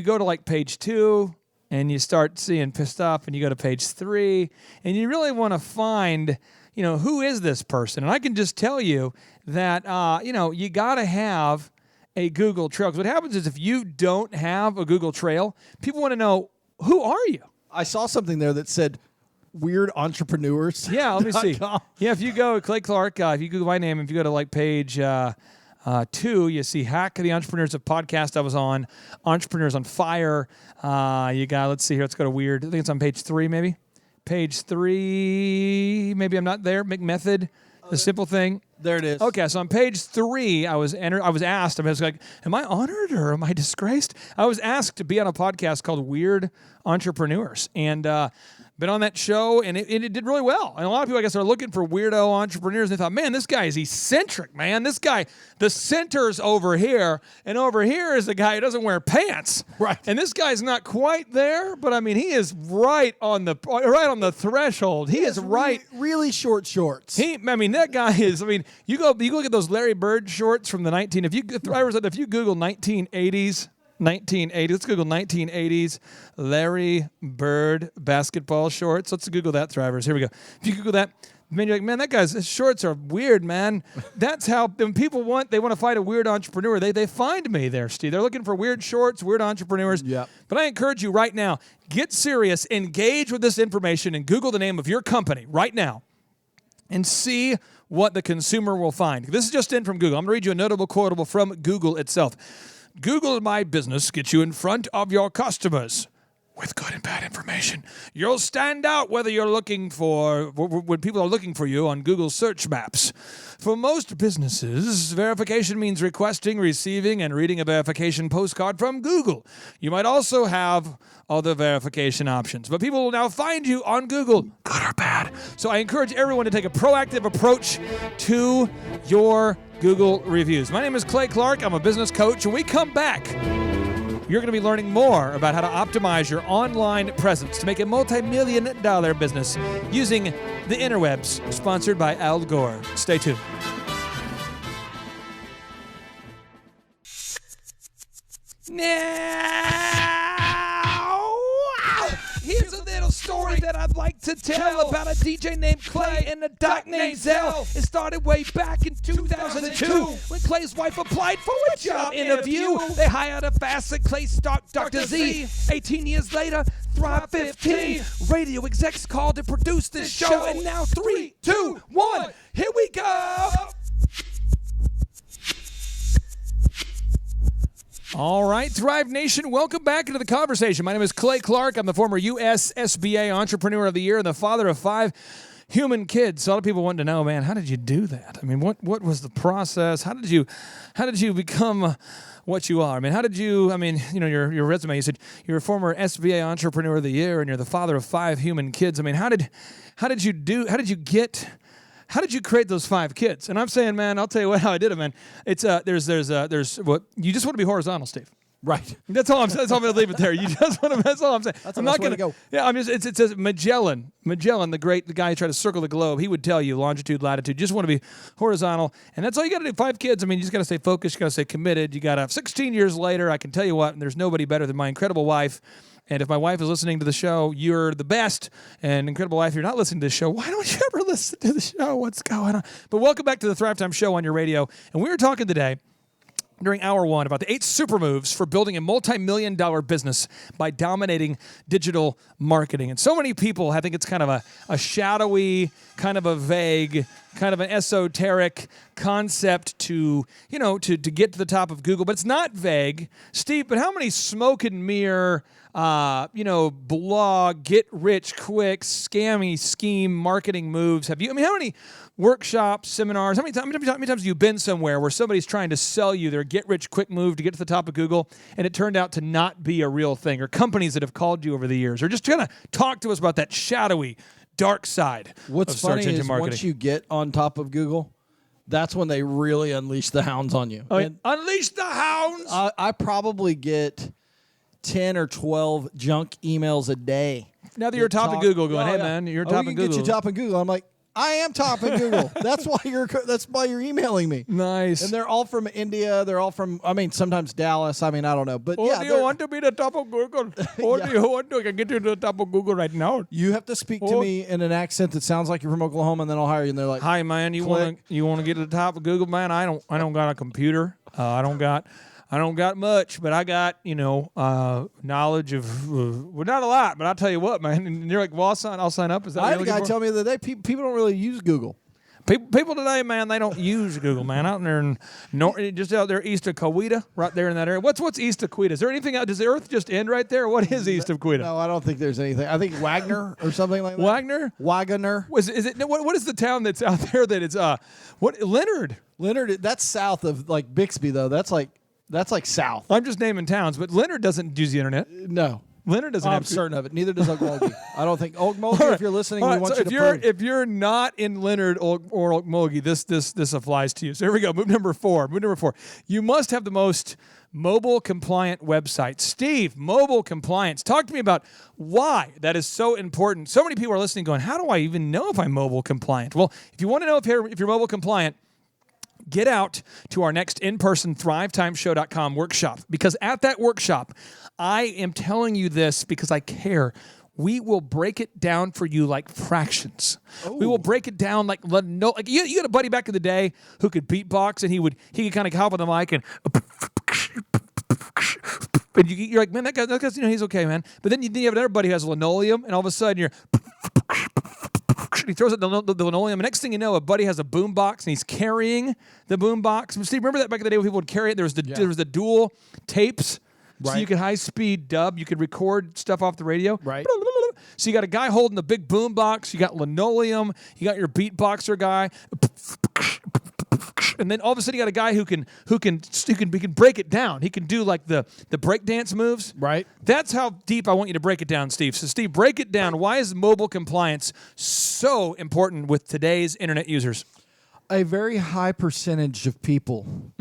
go to page 2, and you start seeing stuff, and you go to page 3, and you really want to find, who is this person? And I can just tell you that, you got to have a Google trail. Because what happens is if you don't have a Google trail, people want to know, who are you? I saw something there that said weird entrepreneurs. Yeah, let me see. Yeah, if you go, Clay Clark, if you Google my name, if you go to like page 2, you see Hack the Entrepreneurs, of podcast I was on, Entrepreneurs on Fire. You got, let's see here, let's go to weird. I think it's on page 3 maybe. Page 3, maybe I'm not there. McMethod, the simple thing. There it is. Okay, so on page 3, I was asked, I was like, am I honored or am I disgraced? I was asked to be on a podcast called Weird Entrepreneurs. And been on that show, and it did really well. And a lot of people, I guess, are looking for weirdo entrepreneurs. And they thought, man, this guy is eccentric, man. This guy, the center's over here, and over here is the guy who doesn't wear pants. Right. And this guy's not quite there, but I mean, he is right on the threshold. He is right. Really short shorts. That guy is. I mean, you go look at those Larry Bird shorts from the 19. If you Google 1980s. Let's Google 1980s Larry Bird basketball shorts. Let's Google that, Thrivers. Here we go. If you Google that, man, you're like, man, his shorts are weird, man. That's how when people want to find a weird entrepreneur, they find me there, Steve. They're looking for weird shorts, weird entrepreneurs. Yeah. But I encourage you right now, get serious, engage with this information, and Google the name of your company right now and see what the consumer will find. This is just in from Google. I'm going to read you a notable quotable from Google itself. Google My Business gets you in front of your customers with good and bad information. You'll stand out when people are looking for you on Google search maps. For most businesses, verification means requesting, receiving, and reading a verification postcard from Google. You might also have other verification options, but people will now find you on Google, good or bad. So I encourage everyone to take a proactive approach to your Google reviews. My name is Clay Clark. I'm a business coach. When we come back, you're going to be learning more about how to optimize your online presence to make a multi-million-dollar business using the interwebs, sponsored by Al Gore. Stay tuned. Now, here's a little story that I'd like to tell about a DJ named Clay and a doc named Zell. It started way back in 2002 when Clay's wife applied for a job interview. They hired a fast and Clay stalked Dr. Z. 18 years later, Thrive 15. Radio execs called to produce this show. And now 3, 2, 1, here we go. All right, Thrive Nation, welcome back into the conversation. My name is Clay Clark. I'm the former U.S. SBA Entrepreneur of the Year and the father of 5 human kids. So a lot of people want to know, man, how did you do that? I mean, what was the process? How did you become what you are? I mean, your resume, you said you're a former SBA Entrepreneur of the Year and you're the father of 5 human kids. I mean, how did you create those 5 kids? And I'm saying, man, I'll tell you how I did it, man. It's there's what you just want to be horizontal, Steve. Right. That's all I'm saying. That's all I'm going to leave it there. You just want to. That's all I'm saying. I'm not going to go. Yeah, I'm just. It says Magellan, the guy who tried to circle the globe. He would tell you longitude, latitude. You just want to be horizontal, and that's all you got to do. 5 kids. I mean, you just got to stay focused. You got to stay committed. You got to. 16 years later, I can tell you what. There's nobody better than my incredible wife. And if my wife is listening to the show, you're the best. And incredible wife, if you're not listening to the show, why don't you ever listen to the show? What's going on? But welcome back to the Thrivetime Show on your radio. And we were talking today during hour 1 about the 8 super moves for building a multi-million-dollar business by dominating digital marketing. And so many people, I think it's kind of a shadowy, kind of a vague, kind of an esoteric concept to get to the top of Google. But it's not vague. Steve, but how many smoke and mirror blog, get rich quick, scammy scheme marketing moves have you? I mean, how many workshops, seminars, how many times have you been somewhere where somebody's trying to sell you their get rich quick move to get to the top of Google and it turned out to not be a real thing, or companies that have called you over the years, or just kind of talk to us about that shadowy, dark side of search engine marketing. Once you get on top of Google, that's when they really unleash the hounds on you. Unleash the hounds? I probably get 10 or 12 junk emails a day. Now that you're top of Google, going, hey, man, you're top of Google. Get you top of Google. I'm like, I am top of Google. That's why you're emailing me. Nice. And they're all from India. They're all from, sometimes Dallas. I don't know. But do you want to be the top of Google? Or do you want to get you to the top of Google right now? You have to speak to me in an accent that sounds like you're from Oklahoma, and then I'll hire you. And they're like, "Hi, man. You want to get to the top of Google, man? I don't got a computer. I don't got much, but I got, knowledge of, not a lot, but I'll tell you what, man." And you're like, "Well, I'll sign up." Is that I had a guy tell me the other day, people don't really use Google. People today, man, they don't use Google, man. Out there just out there east of Coweta, right there in that area. What's east of Coweta? Is there anything out? Does the Earth just end right there? What is east of Coweta? No, I don't think there's anything. I think Wagner or something like that. Wagner. Is it? What is the town that's out there that it's Leonard? Leonard. That's south of like Bixby though. That's like south. I'm just naming towns, but Leonard doesn't use the internet. No. Leonard doesn't. I'm certain of it. Neither does Okmulgee. I don't think Okmulgee. Right. If you're listening, we want you to prove. If you're not in Leonard or Okmulgee, this applies to you. So here we go. Move number four. You must have the most mobile compliant website. Steve, mobile compliance. Talk to me about why that is so important. So many people are listening, going, "How do I even know if I'm mobile compliant?" Well, if you want to know if you're mobile compliant, get out to our next in-person thrivetimeshow.com workshop, because at that workshop, I am telling you this because I care. We will break it down for you like fractions. Oh. We will break it down like you had a buddy back in the day who could beatbox, and he could kind of hop on the mic and you're like, "Man, that guy's he's okay, man." But then you have another buddy who has linoleum, and all of a sudden you're he throws out the linoleum. The next thing you know, a buddy has a boom box and he's carrying the boom box. Steve, remember that back in the day when people would carry it? There was the dual tapes. Right. So you could high-speed dub. You could record stuff off the radio. Right. So you got a guy holding the big boom box. You got linoleum. You got your beatboxer guy. And then all of a sudden you got a guy who can break it down. He can do like the breakdance moves. Right. That's how deep I want you to break it down, Steve. So Steve, break it down. Why is mobile compliance so important with today's internet users? A very high percentage of people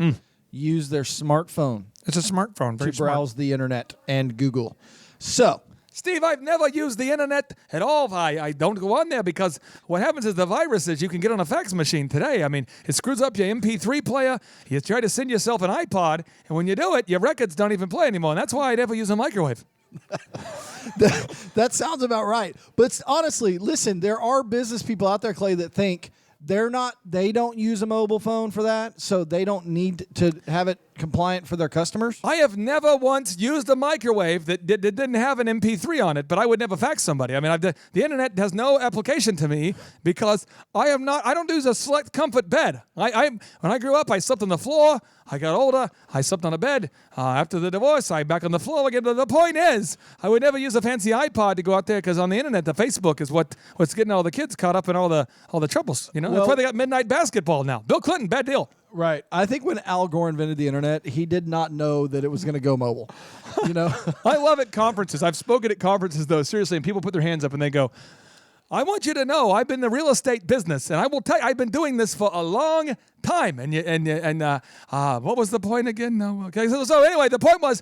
use their smartphone. It's a smartphone. To browse the internet and Google. So, Steve, I've never used the internet at all. I don't go on there because what happens is the viruses you can get on a fax machine today. I mean, it screws up your MP3 player. You try to send yourself an iPod, and when you do it, your records don't even play anymore. And that's why I never use a microwave. That sounds about right. But honestly, listen, there are business people out there, Clay, that think they don't use a mobile phone for that, so they don't need to have it compliant for their customers. I have never once used a microwave that didn't have an MP3 on it, but I would never fax somebody. I mean, the internet has no application to me because I don't use a select comfort bed. When I grew up, I slept on the floor. I got older, I slept on a bed. After the divorce, I'm back on the floor again. But the point is, I would never use a fancy iPod to go out there because on the internet, the Facebook is what's getting all the kids caught up in all the troubles. That's why they got midnight basketball now. Bill Clinton, bad deal. Right. I think when Al Gore invented the internet, he did not know that it was going to go mobile. I love at conferences. I've spoken at conferences, though, seriously, and people put their hands up and they go, "I want you to know I've been in the real estate business, and I will tell you I've been doing this for a long time." And what was the point again? No. Okay. So anyway, the point was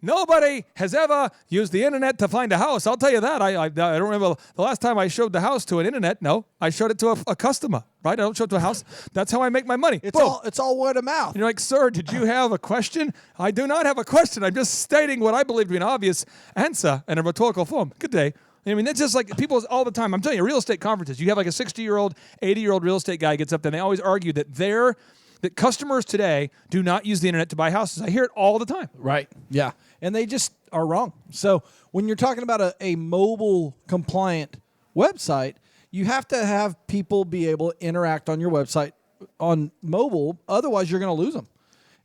nobody has ever used the internet to find a house. I'll tell you that. I don't remember the last time I showed the house to an internet. No, I showed it to a customer. Right? I don't show it to a house. That's how I make my money. It's all word of mouth. You're like, "Sir, did you have a question?" I do not have a question. I'm just stating what I believe to be an obvious answer in a rhetorical form. Good day. I mean, it's just like people all the time. I'm telling you, real estate conferences, you have like a 60-year-old, 80-year-old real estate guy gets up there, and they always argue that customers today do not use the internet to buy houses. I hear it all the time. Right. Yeah. And they just are wrong. So when you're talking about a mobile compliant website, you have to have people be able to interact on your website on mobile. Otherwise, you're going to lose them.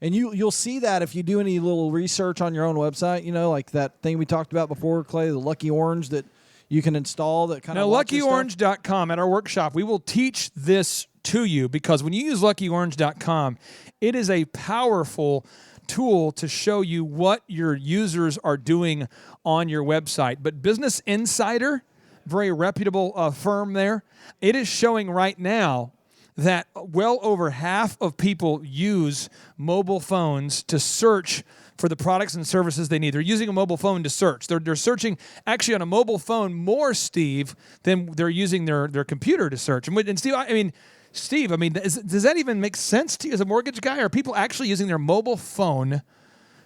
And you'll see that if you do any little research on your own website, like that thing we talked about before, Clay, the Lucky Orange that you can install that kind of LuckyOrange.com at our workshop, we will teach this to you because when you use LuckyOrange.com, it is a powerful tool to show you what your users are doing on your website. But Business Insider, very reputable firm there, it is showing right now that well over half of people use mobile phones to search for the products and services they need. They're using a mobile phone to search. They're searching actually on a mobile phone more, Steve, than they're using their computer to search. And Steve, does that even make sense to you as a mortgage guy? Are people actually using their mobile phone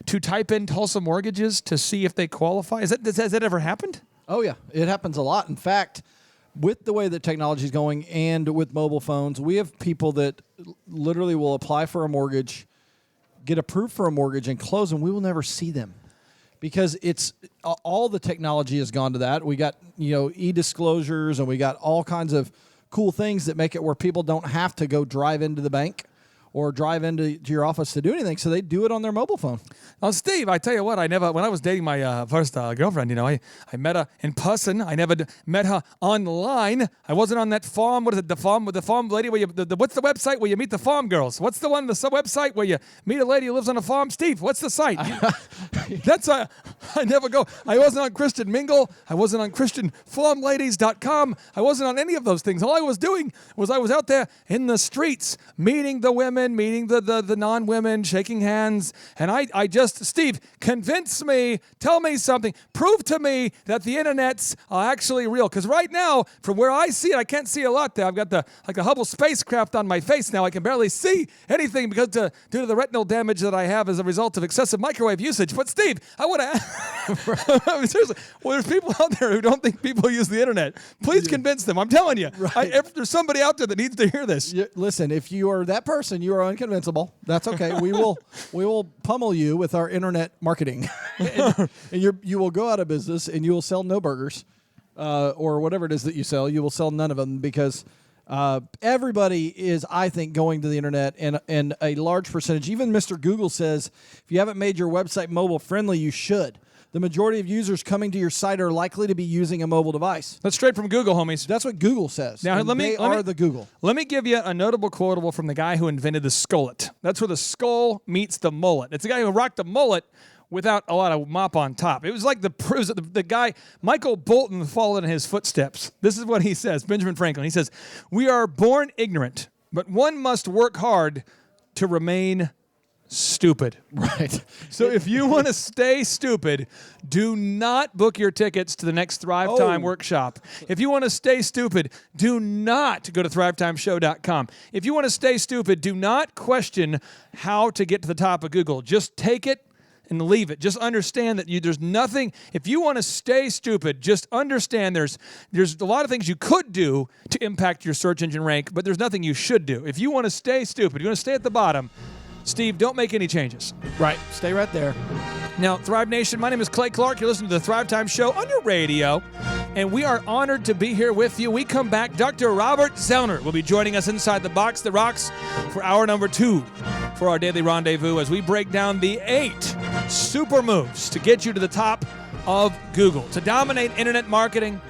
to type in Tulsa mortgages to see if they qualify? Has that ever happened? Oh, yeah. It happens a lot. In fact, with the way that technology is going and with mobile phones, we have people that literally will apply for a mortgage, get approved for a mortgage, and close, and we will never see them because it's all the technology has gone to that. We got e-disclosures, and we got all kinds of cool things that make it where people don't have to go drive into the bank or drive into your office to do anything, so they do it on their mobile phone. Well, Steve, I tell you what, when I was dating my first girlfriend, I met her in person. I never met her online. I wasn't on that farm. What is it, the farm lady? Where what's the website where you meet the farm girls? What's the website where you meet a lady who lives on a farm? Steve, what's the site? I never go. I wasn't on Christian Mingle. I wasn't on ChristianFarmLadies.com. I wasn't on any of those things. All I was doing was I was out there in the streets meeting the women, meeting the non-women, shaking hands. And I just, Steve, convince me, tell me something, prove to me that the internets are actually real. Because right now, from where I see it, I can't see a lot there. I've got the Hubble spacecraft on my face now. I can barely see anything because due to the retinal damage that I have as a result of excessive microwave usage. But Steve, I want to seriously, there's people out there who don't think people use the internet. Please convince them. I'm telling you. Right. If there's somebody out there that needs to hear this. Listen, if you are that person, you are unconvincible. That's okay. We will pummel you with our internet marketing. and you will go out of business, and you will sell no burgers or whatever it is that you sell. You will sell none of them because everybody is, I think, going to the internet, and a large percentage, even Mr. Google says, if you haven't made your website mobile friendly, you should. The majority of users coming to your site are likely to be using a mobile device. That's straight from Google, homies. That's what Google says. Now, they are the Google. Let me give you a notable quotable from the guy who invented the skullet. That's where the skull meets the mullet. It's the guy who rocked the mullet without a lot of mop on top. It was like the guy, Michael Bolton, followed in his footsteps. This is what he says, Benjamin Franklin. He says, "We are born ignorant, but one must work hard to remain stupid." Right. So if you want to stay stupid, do not book your tickets to the next Thrivetime workshop. If you want to stay stupid, do not go to thrivetimeshow.com. If you want to stay stupid, do not question how to get to the top of Google. Just take it and leave it. Just understand that there's nothing. If you want to stay stupid, just understand there's a lot of things you could do to impact your search engine rank, but there's nothing you should do. If you want to stay stupid, you want to stay at the bottom, Steve, don't make any changes. Right. Stay right there. Now, Thrive Nation, my name is Clay Clark. You're listening to the Thrivetime Show on your radio, and we are honored to be here with you. We come back. Dr. Robert Zellner will be joining us inside the box that rocks for hour number 2 for our daily rendezvous as we break down the 8 super moves to get you to the top of Google, to dominate internet marketing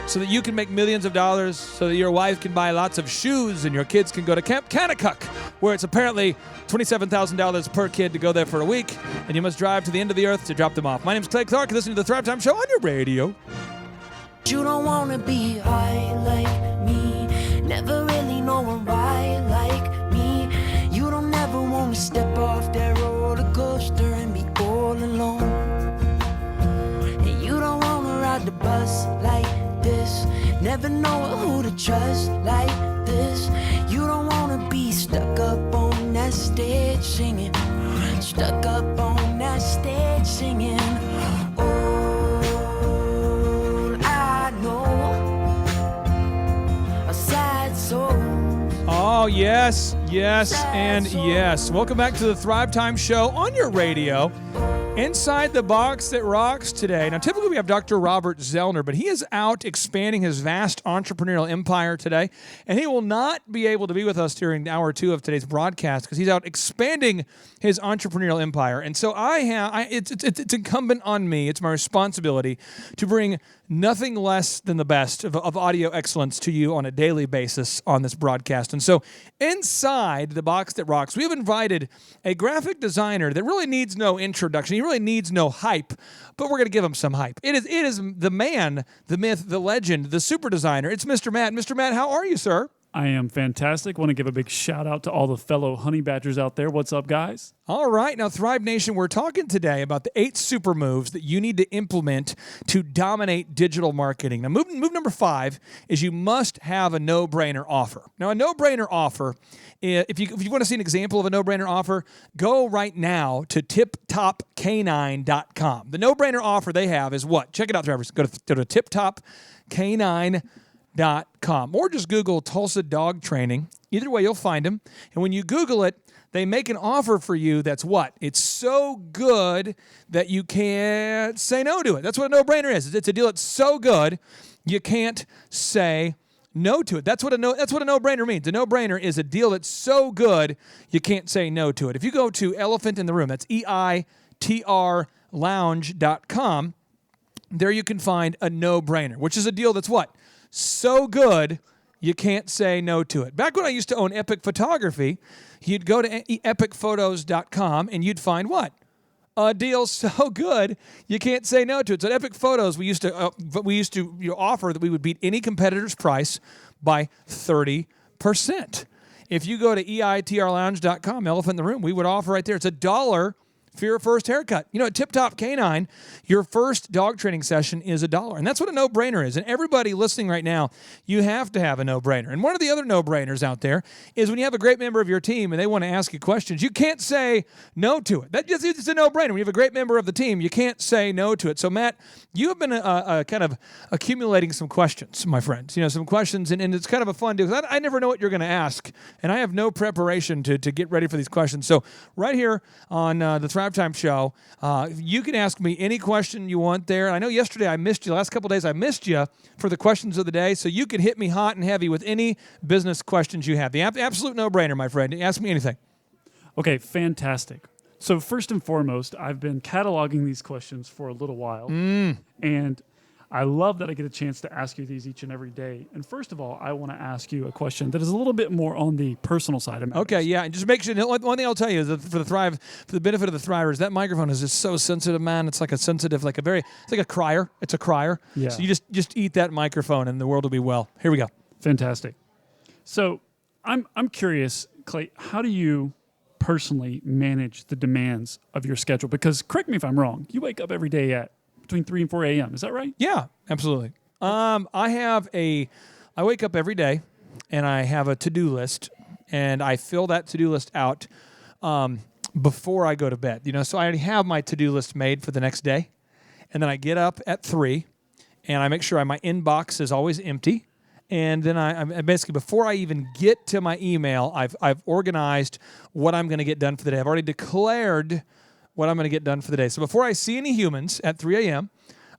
so that you can make millions of dollars, so that your wife can buy lots of shoes and your kids can go to Camp Kanakuk, where it's apparently $27,000 per kid to go there for a week, and you must drive to the end of the earth to drop them off. My name is Clay Clark. You're listening to the Thrivetime Show on your radio. You don't want to be high like me, never really knowing why like me. You don't ever want to step off that roller coaster and be all alone. And you don't want to ride the bus like this, never know who to trust like this. You don't want to be stuck up on that stage singing, stuck up on that stage singing. All I know are sad souls. Oh, yes, yes, and yes. Welcome back to the Thrivetime Show on your radio. Inside the box that rocks today. Now, typically we have Dr. Robert Zellner, but he is out expanding his vast entrepreneurial empire today, and he will not be able to be with us during hour 2 of today's broadcast because he's out expanding his entrepreneurial empire. And so it's incumbent on me, it's my responsibility to bring nothing less than the best of audio excellence to you on a daily basis on this broadcast. And so inside the box that rocks, we have invited a graphic designer that really needs no introduction. He really needs no hype, but we're going to give him some hype. It is the man, the myth, the legend, the super designer. It's Mr. Matt. Mr. Matt, how are you, sir? I am fantastic. Want to give a big shout out to all the fellow honey badgers out there. What's up, guys? All right. Now, Thrive Nation, we're talking today about the 8 super moves that you need to implement to dominate digital marketing. Now, move number 5 is you must have a no-brainer offer. Now, a no-brainer offer, if you want to see an example of a no-brainer offer, go right now to tiptopcanine.com. The no-brainer offer they have is what? Check it out, drivers. Go to tiptopcanine.com. Or just Google Tulsa dog training. Either way, you'll find them. And when you Google it, they make an offer for you that's what? It's so good that you can't say no to it. That's what a no-brainer is. It's a deal that's so good you can't say no to it. That's what a no-brainer means. A no-brainer is a deal that's so good you can't say no to it. If you go to Elephant in the Room, that's EITR lounge.com, there you can find a no-brainer, which is a deal that's what? So good, you can't say no to it. Back when I used to own Epic Photography, you'd go to epicphotos.com and you'd find what? A deal so good, you can't say no to it. So at Epic Photos, we used to offer that we would beat any competitor's price by 30%. If you go to eitrlounge.com, Elephant in the Room, we would offer right there, it's $1 for your first haircut. You know, at Tip Top Canine, your first dog training session is $1. And that's what a no-brainer is. And everybody listening right now, you have to have a no-brainer. And one of the other no-brainers out there is when you have a great member of your team and they want to ask you questions, you can't say no to it. It's a no-brainer. When you have a great member of the team, you can't say no to it. So, Matt, you have been kind of accumulating some questions, my friends. You know, some questions, and it's kind of a fun deal because I never know what you're going to ask, and I have no preparation to get ready for these questions. So right here on the Thrivetime Show, you can ask me any question you want there. I know yesterday I missed you. The last couple of days I missed you for the questions of the day, so you can hit me hot and heavy with any business questions you have. The absolute no-brainer, my friend. Ask me anything. Okay, fantastic. So first and foremost, I've been cataloging these questions for a little while, and I love that I get a chance to ask you these each and every day. And first of all, I want to ask you a question that is a little bit more on the personal side of matters. Okay, yeah, and just make sure. One thing I'll tell you is that for the benefit of the Thrivers, that microphone is just so sensitive, man. It's like a sensitive, it's like a crier. It's a crier. Yeah. So you just eat that microphone, and the world will be well. Here we go. Fantastic. So I'm curious, Clay. How do you personally manage the demands of your schedule? Because correct me if I'm wrong. You wake up every day at between 3 and 4 a.m. Is that right? Yeah, absolutely. I wake up every day and I have a to-do list, and I fill that to-do list out before I go to bed. You know, so I already have my to-do list made for the next day, and then I get up at 3 and I make sure my inbox is always empty. And then I basically, before I even get to my email, I've organized what I'm going to get done for the day. I've already declared what I'm going to get done for the day. So before I see any humans at 3 a.m.,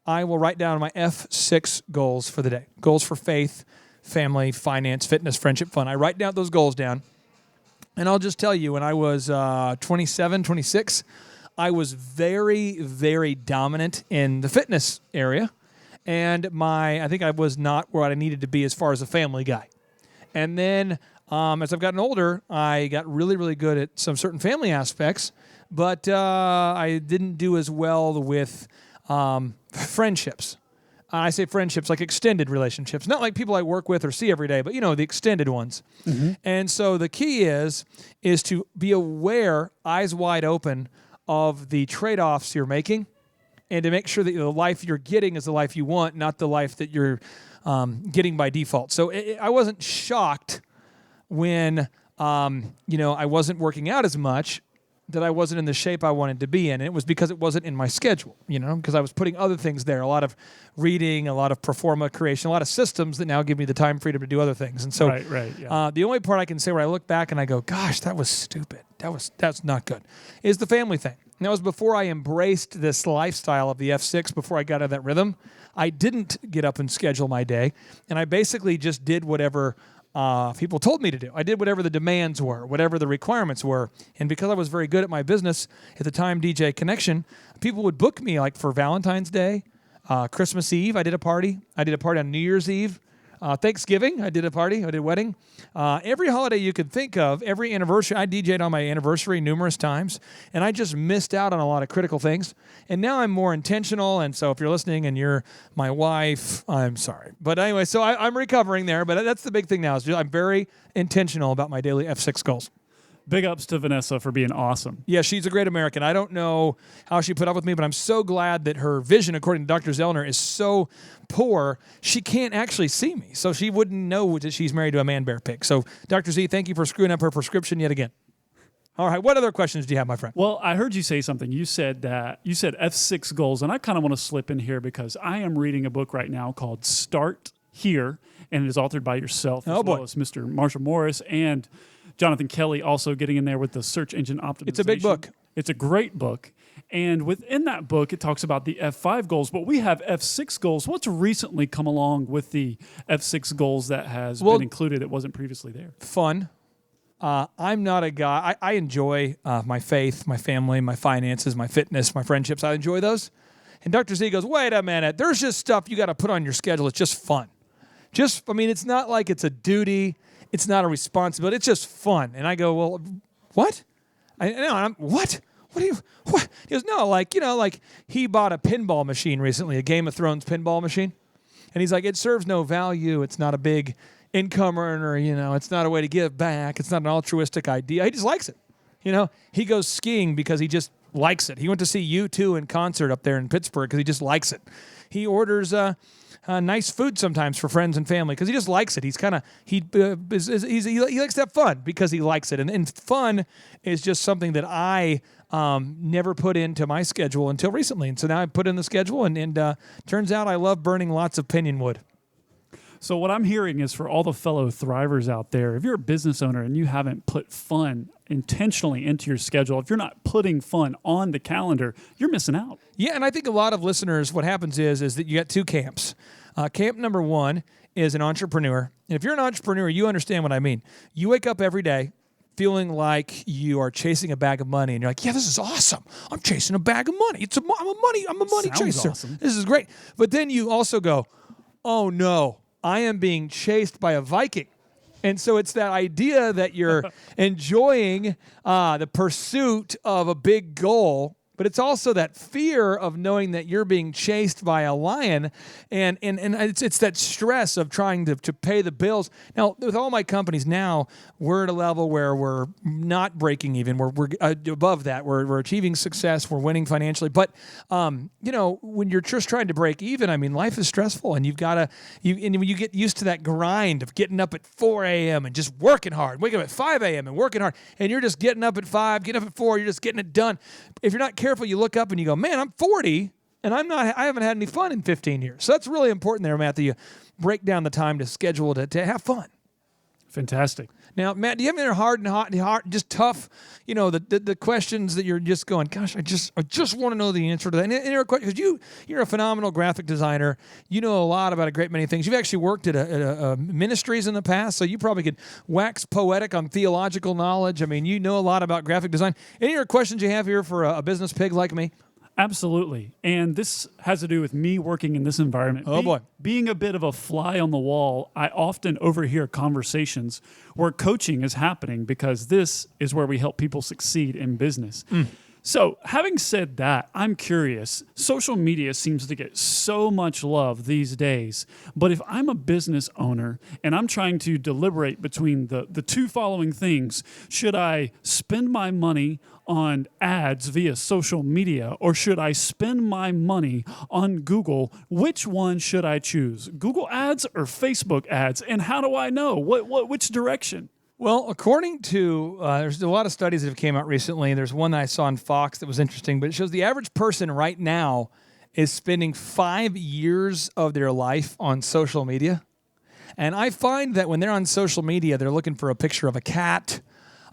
I will write down my F6 goals for the day. Goals for faith, family, finance, fitness, friendship, fun. I write down those goals down. And I'll just tell you, when I was 27, 26, I was very, very dominant in the fitness area. And I think I was not where I needed to be as far as a family guy. And then as I've gotten older, I got really, really good at some certain family aspects, but I didn't do as well with friendships. I say friendships like extended relationships, not like people I work with or see every day, but, you know, the extended ones. Mm-hmm. And so the key is to be aware, eyes wide open, of the trade-offs you're making, and to make sure that the life you're getting is the life you want, not the life that you're getting by default. So I wasn't shocked when, I wasn't working out as much, that I wasn't in the shape I wanted to be in. And it was because it wasn't in my schedule, because I was putting other things there, a lot of reading, a lot of pro forma creation, a lot of systems that now give me the time freedom to do other things. And so the only part I can say where I look back and I go, gosh, that was stupid. That's not good, is the family thing. And that was before I embraced this lifestyle of the F6, before I got out of that rhythm. I didn't get up and schedule my day, and I basically just did whatever people told me to do. I did whatever the demands were, whatever the requirements were. And because I was very good at my business at the time, DJ Connection, people would book me like for Valentine's Day, Christmas Eve. I did a party on New Year's Eve. Thanksgiving, I did a party. I did a wedding. Every holiday you could think of, every anniversary. I DJ'd on my anniversary numerous times, and I just missed out on a lot of critical things. And now I'm more intentional, and so if you're listening and you're my wife, I'm sorry. But anyway, so I'm recovering there, but that's the big thing now. Is I'm very intentional about my daily F6 goals. Big ups to Vanessa for being awesome. Yeah, she's a great American. I don't know how she put up with me, but I'm so glad that her vision, according to Dr. Zellner, is so poor, she can't actually see me. So she wouldn't know that she's married to a man bear pig. So, Dr. Z, thank you for screwing up her prescription yet again. All right, what other questions do you have, my friend? Well, I heard you say something. You said F6 goals, and I kind of want to slip in here because I am reading a book right now called Start Here, and it is authored by yourself as well as Mr. Marshall Morris and Jonathan Kelly, also getting in there with the search engine optimization. It's a big book. It's a great book. And within that book, it talks about the F5 goals, but we have F6 goals. What's recently come along with the F6 goals that has been included that wasn't previously there? Fun. I'm not a guy. I enjoy my faith, my family, my finances, my fitness, my friendships. I enjoy those. And Dr. Z goes, wait a minute. There's just stuff you got to put on your schedule. It's just fun. It's not like it's a duty. It's not a responsibility. It's just fun. And I go, well, what? What? What do you? What? He goes, no, like he bought a pinball machine recently, a Game of Thrones pinball machine, and he's like, it serves no value. It's not a big income earner. It's not a way to give back. It's not an altruistic idea. He just likes it. He goes skiing because he just likes it. He went to see U2 in concert up there in Pittsburgh because he just likes it. He orders nice food sometimes for friends and family because he just likes it. He likes to have fun because he likes it. And fun is just something that I never put into my schedule until recently. And so now I put in the schedule, and turns out I love burning lots of pinyon wood. So what I'm hearing is for all the fellow thrivers out there, if you're a business owner and you haven't put fun intentionally into your schedule, if you're not putting fun on the calendar, you're missing out. Yeah, and I think a lot of listeners, what happens is that you got two camps. Camp number one is an entrepreneur. And if you're an entrepreneur, you understand what I mean. You wake up every day feeling like you are chasing a bag of money, and you're like, yeah, this is awesome. I'm chasing a bag of money. I'm a money chaser. Awesome. This is great. But then you also go, oh no, I am being chased by a Viking. And so it's that idea that you're enjoying the pursuit of a big goal, but it's also that fear of knowing that you're being chased by a lion, and it's that stress of trying to pay the bills. Now, with all my companies now, we're at a level where we're not breaking even. We're above that. We're achieving success. We're winning financially. But when you're just trying to break even, life is stressful, and when you get used to that grind of getting up at 4 a.m. and just working hard, waking up at 5 a.m. and working hard, and you're just getting up at 5, getting up at 4, you're just getting it done. If you're not careful, you look up and you go, man, I'm 40 and I haven't had any fun in 15 years. So that's really important there, Matt, that you break down the time to schedule to have fun. Fantastic. Now, Matt, do you have any hard, just tough, the questions that you're just going, gosh, I just want to know the answer to that? Because you're a phenomenal graphic designer. You know a lot about a great many things. You've actually worked at ministries in the past, so you probably could wax poetic on theological knowledge. You know a lot about graphic design. Any other questions you have here for a business pig like me? Absolutely. And this has to do with me working in this environment. Oh, boy. Being a bit of a fly on the wall, I often overhear conversations where coaching is happening because this is where we help people succeed in business. So having said that, I'm curious. Social media seems to get so much love these days. But if I'm a business owner and I'm trying to deliberate between the two following things, should I spend my money on ads via social media, or should I spend my money on Google? Which one should I choose? Google ads or Facebook ads? And how do I know? Which direction? Well, according to, there's a lot of studies that have came out recently. There's one that I saw on Fox that was interesting, but it shows the average person right now is spending 5 years of their life on social media. And I find that when they're on social media, they're looking for a picture of a cat,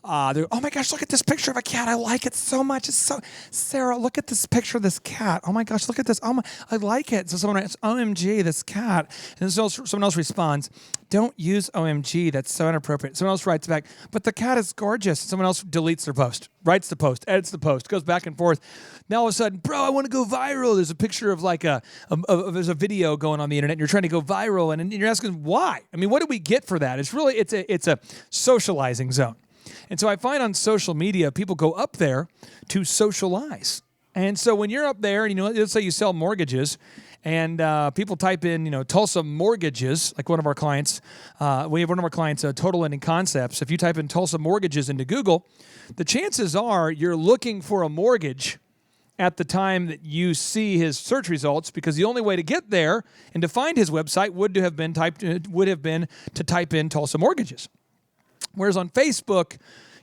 oh my gosh, look at this picture of a cat. I like it so much. It's so, Sarah, look at this picture of this cat. Oh my gosh, look at this. I like it. So someone writes, OMG, this cat. And so someone else responds, don't use OMG. That's so inappropriate. Someone else writes back, but the cat is gorgeous. Someone else deletes their post, writes the post, edits the post, goes back and forth. Now all of a sudden, bro, I want to go viral. There's a picture of like there's a video going on the internet and you're trying to go viral and you're asking why? I mean, what do we get for that? It's really, it's a socializing zone. And so I find on social media, people go up there to socialize. And so when you're up there and, let's say you sell mortgages and people type in, Tulsa mortgages, like one of our clients, we have one of our clients, Total Ending Concepts. If you type in Tulsa mortgages into Google, the chances are you're looking for a mortgage at the time that you see his search results, because the only way to get there and to find his website would have been to type in Tulsa mortgages. Whereas on Facebook,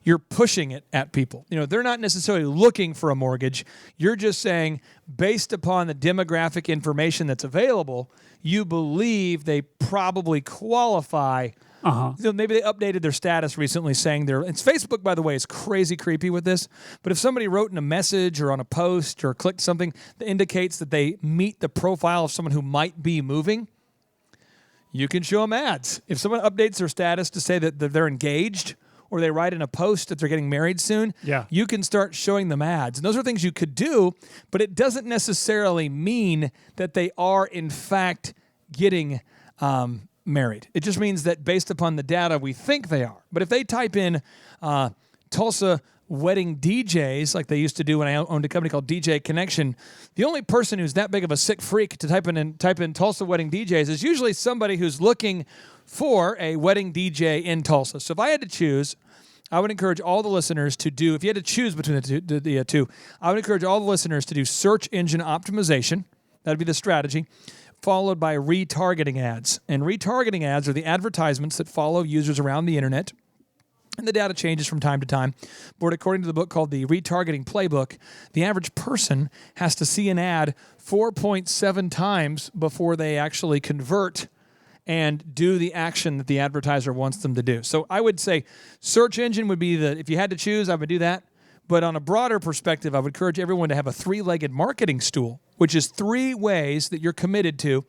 you're pushing it at people. They're not necessarily looking for a mortgage. You're just saying, based upon the demographic information that's available, you believe they probably qualify. Maybe they updated their status recently saying it's Facebook, by the way, is crazy creepy with this. But if somebody wrote in a message or on a post or clicked something that indicates that they meet the profile of someone who might be moving, you can show them ads. If someone updates their status to say that they're engaged, or they write in a post that they're getting married soon, you can start showing them ads. And those are things you could do, but it doesn't necessarily mean that they are, in fact, getting married. It just means that based upon the data, we think they are. But if they type in Tulsa wedding DJs, like they used to do when I owned a company called DJ Connection, the only person who's that big of a sick freak to type in Tulsa wedding DJs is usually somebody who's looking for a wedding DJ in Tulsa. So if I had to choose, I would encourage all the listeners to do, if you had to choose between the two, I would encourage all the listeners to do search engine optimization. That'd be the strategy, followed by retargeting ads. And retargeting ads are the advertisements that follow users around the internet. And the data changes from time to time. But according to the book called The Retargeting Playbook, the average person has to see an ad 4.7 times before they actually convert and do the action that the advertiser wants them to do. So I would say search engine would be if you had to choose, I would do that. But on a broader perspective, I would encourage everyone to have a 3-legged marketing stool, which is 3 ways that you're committed to,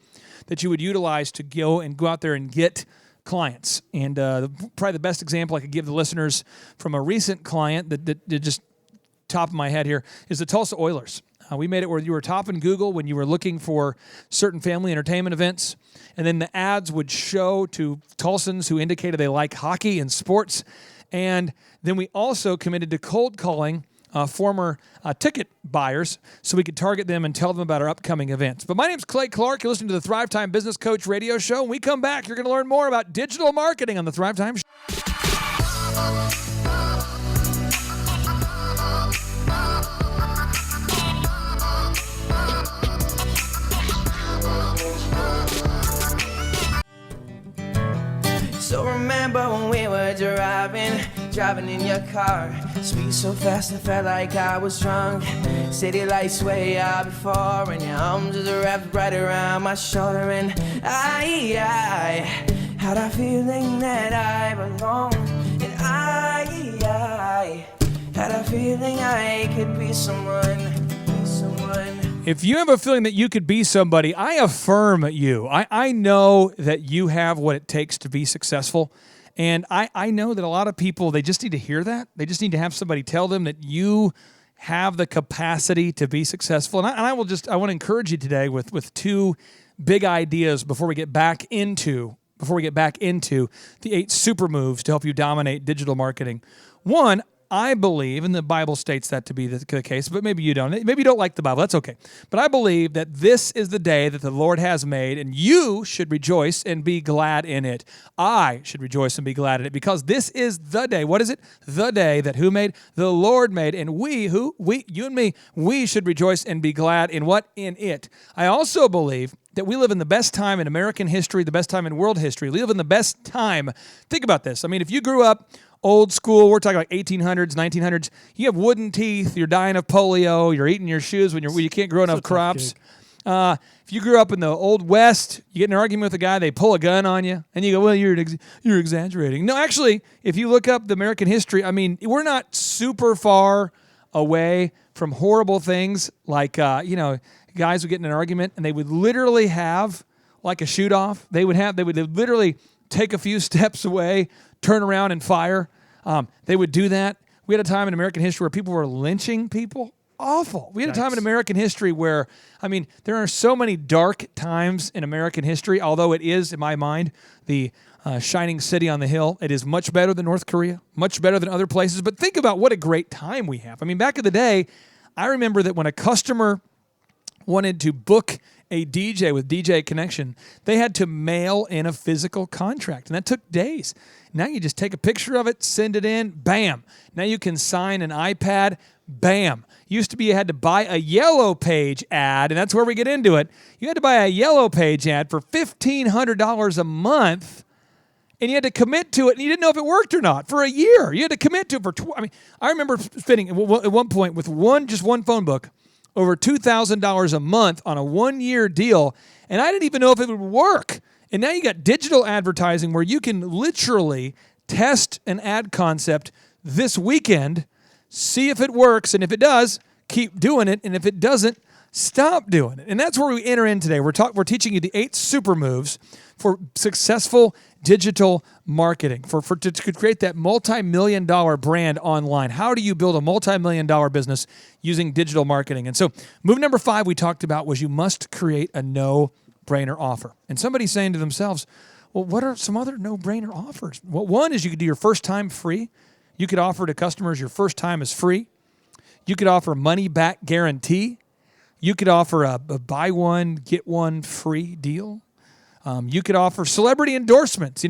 that you would utilize to go out there and get clients. And probably the best example I could give the listeners from a recent client that just top of my head here is the Tulsa Oilers. We made it where you were top in Google when you were looking for certain family entertainment events, and then the ads would show to Tulsans who indicated they like hockey and sports. And then we also committed to cold calling former ticket buyers so we could target them and tell them about our upcoming events. But my name's Clay Clark. You're listening to the Thrivetime Business Coach radio show. When we come back, you're going to learn more about digital marketing on the Thrivetime Show. So remember when we were driving in your car. Speed so fast I felt like I was drunk. City lights way out before, and your arms just wrapped right around my shoulder. And I had a feeling that I belonged. And I had a feeling I could be someone. If you have a feeling that you could be somebody, I affirm you. I know that you have what it takes to be successful. And I know that a lot of people, they just need to hear that. They just need to have somebody tell them that you have the capacity to be successful. And I want to encourage you today with 2 big ideas before we get back into the 8 super moves to help you dominate digital marketing. One, I believe, and the Bible states that to be the case, but maybe you don't. Maybe you don't like the Bible. That's okay. But I believe that this is the day that the Lord has made, and you should rejoice and be glad in it. I should rejoice and be glad in it, because this is the day. What is it? The day that who made? The Lord made. And you and me, we should rejoice and be glad in what? In it. I also believe that we live in the best time in American history, the best time in world history. We live in the best time. Think about this. I mean, if you grew up old school, we're talking like 1800s, 1900s, you have wooden teeth, you're dying of polio, you're eating your shoes when you can't grow enough crops. If you grew up in the Old West, you get in an argument with a guy, they pull a gun on you, and you go, well, you're exaggerating. No, actually, if you look up the American history, I mean, we're not super far away from horrible things like, guys would get in an argument, and they would literally have like a shoot-off. They would literally take a few steps away, turn around, and fire. They would do that. We had a time in American history where people were lynching people. Awful. We had a time in American history where, I mean, there are so many dark times in American history, although it is, in my mind, the shining city on the hill. It is much better than North Korea, much better than other places. But think about what a great time we have. I mean, back in the day, I remember that when a customer wanted to book a DJ with DJ Connection, they had to mail in a physical contract, and that took days. Now you just take a picture of it, send it in, bam. Now you can sign an iPad, bam. Used to be you had to buy a Yellow Page ad, and that's where we get into it. You had to buy a Yellow Page ad for $1,500 a month, and you had to commit to it, and you didn't know if it worked or not for a year. You had to commit to it for I remember spending at one point with just one phone book over $2,000 a month on a 1-year deal, and I didn't even know if it would work. And now you got digital advertising where you can literally test an ad concept this weekend, see if it works, and if it does, keep doing it, and if it doesn't, stop doing it. And that's where we enter in today. We're teaching you the 8 super moves for successful digital marketing, to create that multi-million-dollar brand online. How do you build a multi-million-dollar business using digital marketing? And so move number 5 we talked about was you must create a no-brainer offer. And somebody's saying to themselves, well, what are some other no-brainer offers? Well, one is you could do your first time free. You could offer to customers your first time is free. You could offer money-back guarantee. You could offer a buy one, get one free deal. You could offer celebrity endorsements.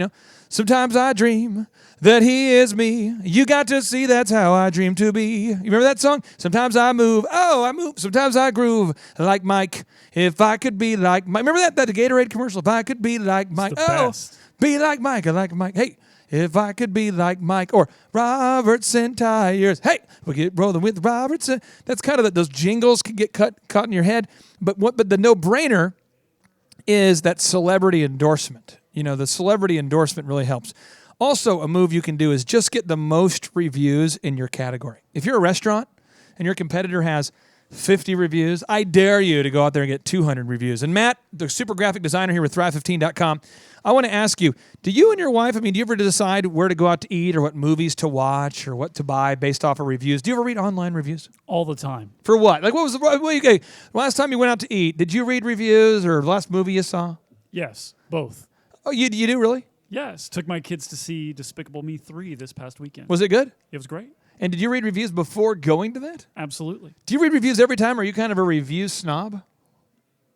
Sometimes I dream that he is me. You got to see that's how I dream to be. You remember that song? Sometimes I move. Oh, I move. Sometimes I groove like Mike. If I could be like Mike. Remember that Gatorade commercial? If I could be like Mike. It's the best. Be like Mike. I like Mike. Hey. If I could be like Mike or Robertson Tires. Hey, we get rolling with Robertson. That's kind of those jingles can get caught in your head. But the no-brainer is that celebrity endorsement. The celebrity endorsement really helps. Also, a move you can do is just get the most reviews in your category. If you're a restaurant and your competitor has 50 reviews, I dare you to go out there and get 200 reviews. And Matt, the super graphic designer here with Thrive15.com, I want to ask you, do you and your wife, do you ever decide where to go out to eat or what movies to watch or what to buy based off of reviews? Do you ever read online reviews? All the time. For what? Like, what was the last time you went out to eat? Did you read reviews or the last movie you saw? Yes, both. Oh, you do really? Yes. Took my kids to see Despicable Me 3 this past weekend. Was it good? It was great. And did you read reviews before going to that? Absolutely. Do you read reviews every time? Or are you kind of a review snob?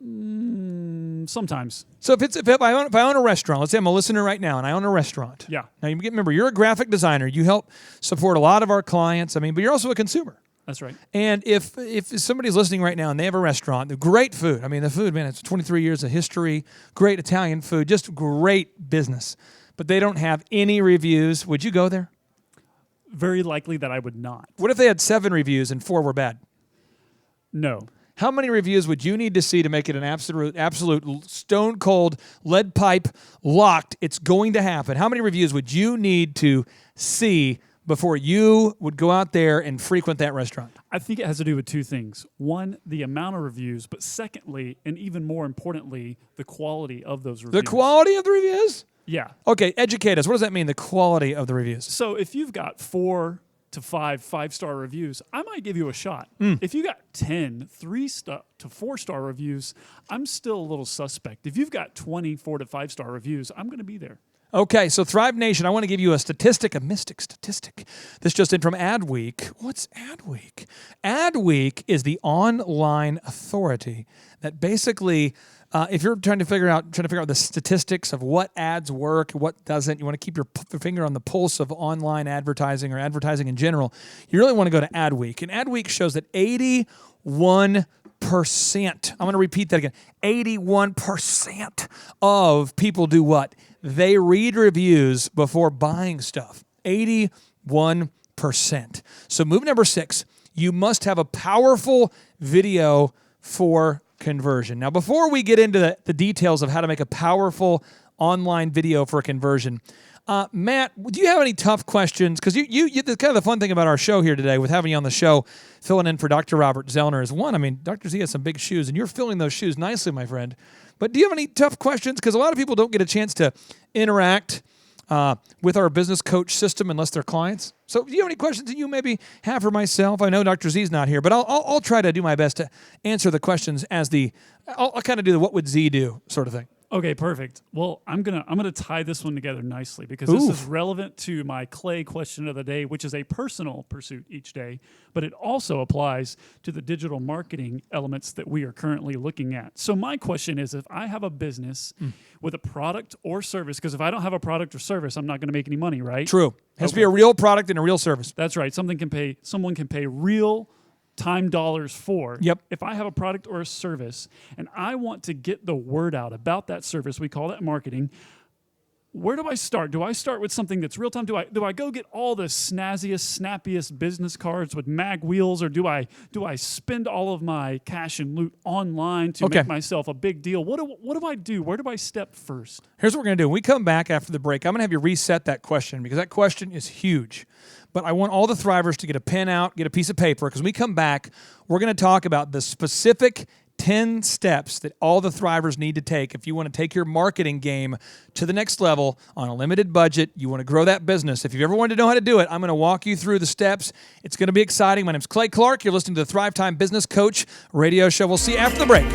Sometimes. So if I own a restaurant, let's say I'm a listener right now and I own a restaurant. Yeah. Now remember, you're a graphic designer. You help support a lot of our clients. But you're also a consumer. That's right. And if somebody's listening right now and they have a restaurant, great food. The food, man, it's 23 years of history, great Italian food, just great business. But they don't have any reviews. Would you go there? Very likely that I would not. What if they had 7 reviews and 4 were bad? No. How many reviews would you need to see to make it an absolute stone cold lead pipe locked? It's going to happen. How many reviews would you need to see before you would go out there and frequent that restaurant? I think it has to do with 2 things. One, the amount of reviews, but secondly, and even more importantly, the quality of those reviews. The quality of the reviews? Yeah. Okay, educate us. What does that mean, the quality of the reviews? So if you've got 4 to 5 5-star reviews, I might give you a shot. If you got 10 3 to 4-star reviews, I'm still a little suspect. If you've got 20 4 to 5-star reviews, I'm going to be there. Okay, so Thrive Nation, I want to give you a mystic statistic. This just in from Adweek. What's Adweek? Adweek is the online authority that basically, if you're trying to figure out the statistics of what ads work, what doesn't, you want to keep your finger on the pulse of online advertising or advertising in general, you really want to go to Adweek. And Adweek shows that 81%, I'm going to repeat that again, 81% of people do what? They read reviews before buying stuff. 81%. So move number 6, you must have a powerful video for conversion. Now, before we get into the details of how to make a powerful online video for a conversion, Matt, do you have any tough questions? Because you kind of the fun thing about our show here today with having you on the show, filling in for Dr. Robert Zellner is one, I mean, Dr. Z has some big shoes, and you're filling those shoes nicely, my friend. But do you have any tough questions? Because a lot of people don't get a chance to interact with our business coach system unless they're clients. So do you have any questions that you maybe have for myself? I know Dr. Z's not here, but I'll try to do my best to answer the questions as I'll kind of do the what would Z do sort of thing. Okay, perfect. Well, I'm gonna tie this one together nicely because this is relevant to my Clay question of the day, which is a personal pursuit each day, but it also applies to the digital marketing elements that we are currently looking at. So my question is, if I have a business with a product or service, because if I don't have a product or service, I'm not going to make any money, right? True. It has to be a real product and a real service. That's right. Someone can pay real time dollars for. Yep. If I have a product or a service and I want to get the word out about that service, we call that marketing. Where do I start? Do I start with something that's real time? Do I go get all the snazziest, snappiest business cards with mag wheels, or do I spend all of my cash and loot online to make myself a big deal? What do I do? Where do I step first? Here's what we're going to do. When we come back after the break, I'm going to have you reset that question because that question is huge. But I want all the Thrivers to get a pen out, get a piece of paper, because when we come back, we're going to talk about the specific 10 steps that all the Thrivers need to take if you want to take your marketing game to the next level on a limited budget. You want to grow that business. If you've ever wanted to know how to do it, I'm going to walk you through the steps. It's going to be exciting. My name's Clay Clark. You're listening to the Thrivetime Business Coach radio show. We'll see you after the break.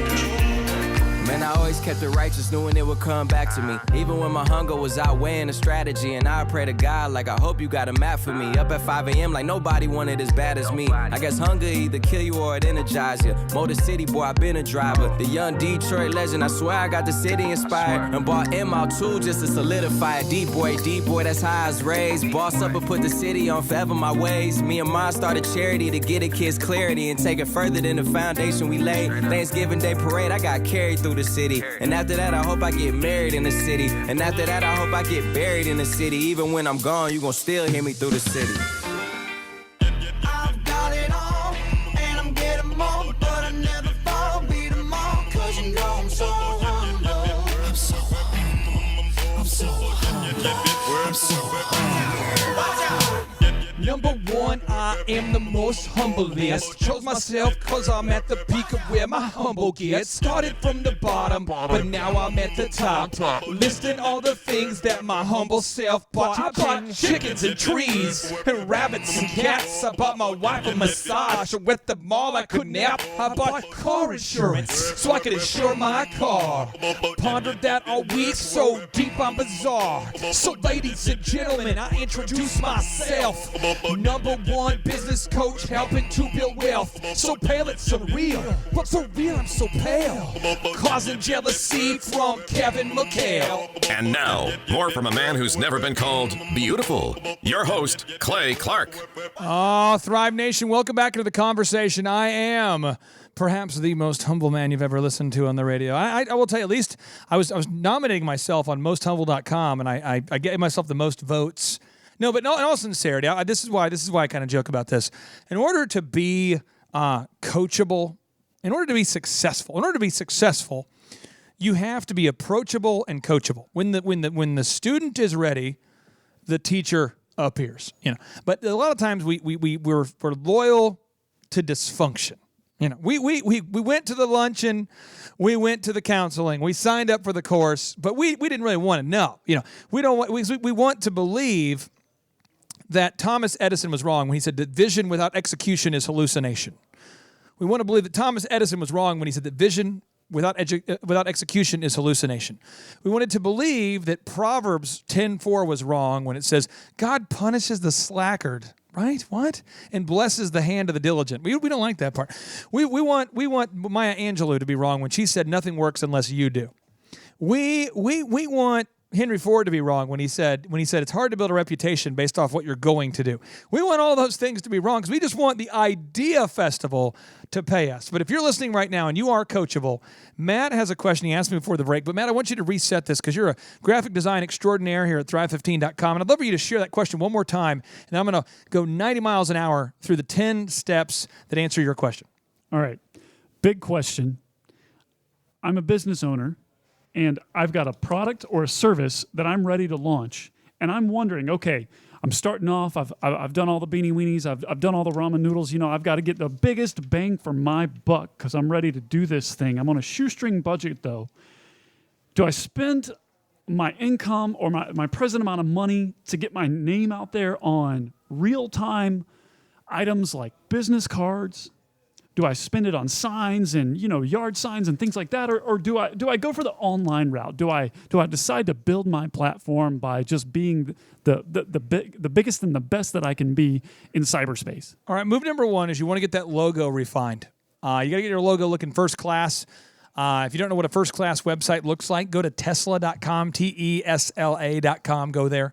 Man, I always kept it righteous, knowing it would come back to me. Even when my hunger was outweighing the strategy. And I pray to God, like, I hope you got a map for me. Up at 5 a.m. like nobody wanted as bad as me. I guess hunger either kill you or it energize you. Motor City boy, I been a driver. The young Detroit legend, I swear I got the city inspired. And bought ML2 just to solidify it. D-boy, that's how I was raised. Boss up and put the city on forever my ways. Me and mine started charity to get the kids clarity and take it further than the foundation we laid. Thanksgiving Day parade, I got carried through the city. And after that, I hope I get married in the city. And after that, I hope I get buried in the city. Even when I'm gone, you gon' still hear me through the city. I've got it all, and I'm getting more, but I never fall, beat them all, 'cause you know I'm so humble. I'm so humble. I'm so humble. I'm so humble. Watch out. Number one, I am the most humblest. Chose myself cause I'm at the peak of where my humble gets. Started from the bottom, but now I'm at the top. Listing all the things that my humble self bought. I bought chickens and trees, and rabbits and cats. I bought my wife a massage, and at the mall I could nap. I bought car insurance, so I could insure my car. Pondered that all week, so deep I'm bizarre. So ladies and gentlemen, I introduce myself. Number one business coach, helping to build wealth. So pale it's surreal, but for real I'm so pale. Causing jealousy from Kevin McHale. And now, more from a man who's never been called beautiful. Your host, Clay Clark. Oh, Thrive Nation, welcome back into the conversation. I am perhaps the most humble man you've ever listened to on the radio. I will tell you, at least I was nominating myself on mosthumble.com, and I gave myself the most votes. No, but in all sincerity, this is why I kind of joke about this. In order to be coachable, in order to be successful, you have to be approachable and coachable. When the student is ready, the teacher appears. But a lot of times we're loyal to dysfunction. We went to the luncheon, we went to the counseling, we signed up for the course, but we didn't really want to know. We want to believe that Thomas Edison was wrong when he said that vision without execution is hallucination. We want to believe that Thomas Edison was wrong when he said that vision without execution is hallucination. We wanted to believe that Proverbs 10:4 was wrong when it says, God punishes the slackard, right? What? And blesses the hand of the diligent. We don't like that part. We want Maya Angelou to be wrong when she said nothing works unless you do. We want Henry Ford to be wrong when he said it's hard to build a reputation based off what you're going to do. We want all those things to be wrong because we just want the Idea Festival to pay us. But if you're listening right now and you are coachable, Matt has a question he asked me before the break. But Matt, I want you to reset this because you're a graphic design extraordinaire here at Thrive15.com. And I'd love for you to share that question one more time. And I'm going to go 90 miles an hour through the 10 steps that answer your question. All right. Big question. I'm a business owner and I've got a product or a service that I'm ready to launch. And I'm wondering, okay, I'm starting off. I've done all the beanie weenies. I've done all the ramen noodles. You know, I've got to get the biggest bang for my buck because I'm ready to do this thing. I'm on a shoestring budget, though. Do I spend my income or my present amount of money to get my name out there on real-time items like business cards? Do I spend it on signs and, you know, yard signs and things like that? Or do I go for the online route? Do I decide to build my platform by just being the biggest and the best that I can be in cyberspace? All right, move number 1 is you want to get that logo refined. You got to get your logo looking first class. If you don't know what a first class website looks like, go to tesla.com, TESLA.com, go there.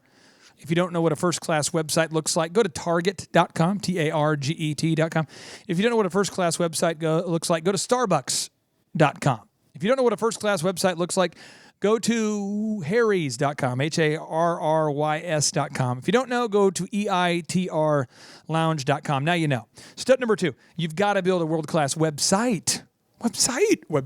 If you don't know what a first-class website looks like, go to target.com, TARGET.com. If you don't know what a first-class website looks like, go to starbucks.com. If you don't know what a first-class website looks like, go to harrys.com, HARRYS.com. If you don't know, go to EITRlounge.com. Now you know. Step number 2, you've got to build a world-class website. Website. What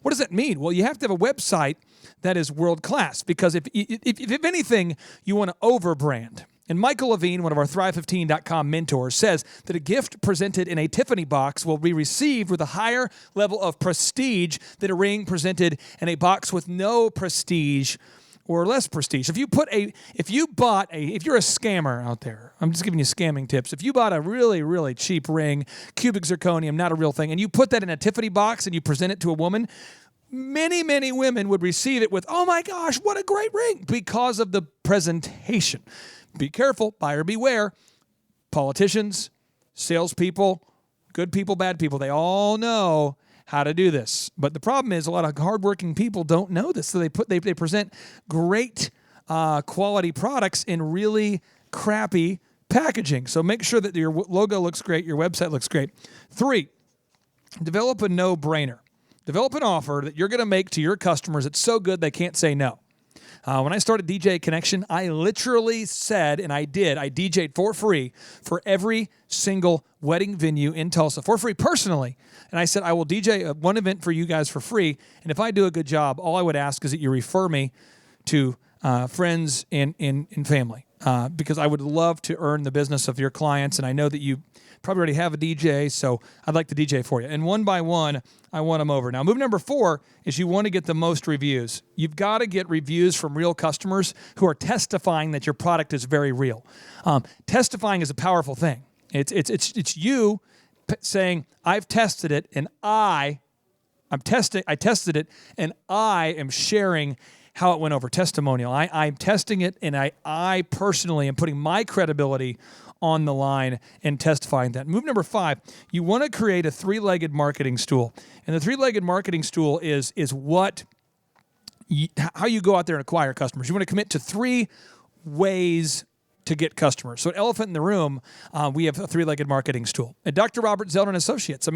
does that mean? Well, you have to have a website that is world-class because if anything, you want to over-brand. And Michael Levine, one of our Thrive15.com mentors, says that a gift presented in a Tiffany box will be received with a higher level of prestige than a ring presented in a box with no prestige or less prestige. If you're a scammer out there, I'm just giving you scamming tips. If you bought a really, really cheap ring, cubic zirconium, not a real thing, and you put that in a Tiffany box and you present it to a woman, many, many women would receive it with, oh my gosh, what a great ring, because of the presentation. Be careful, buyer beware. Politicians, salespeople, good people, bad people, they all know how to do this. But the problem is a lot of hardworking people don't know this. So they present great quality products in really crappy packaging. So make sure that your logo looks great, your website looks great. 3, develop a no-brainer. Develop an offer that you're going to make to your customers that's so good they can't say no. When I started DJ Connection, I literally said, and I DJ'd for free for every single wedding venue in Tulsa, for free personally. And I said, I will DJ one event for you guys for free. And if I do a good job, all I would ask is that you refer me to friends and family because I would love to earn the business of your clients. And I know that you probably already have a DJ, so I'd like to DJ for you. And one by one, I want them over. Now, move number 4 is you want to get the most reviews. You've got to get reviews from real customers who are testifying that your product is very real. Testifying is a powerful thing. It's you saying, I've tested it, and I tested it, and I am sharing how it went over. Testimonial. I'm testing it, and I personally am putting my credibility on the line and testifying that. Move number 5, you want to create a 3-legged marketing stool. And the 3-legged marketing stool is how you go out there and acquire customers. You want to commit to 3 ways to get customers. So at Elephant in the Room, we have a 3-legged marketing stool. At Dr. Robert Zeldin Associates,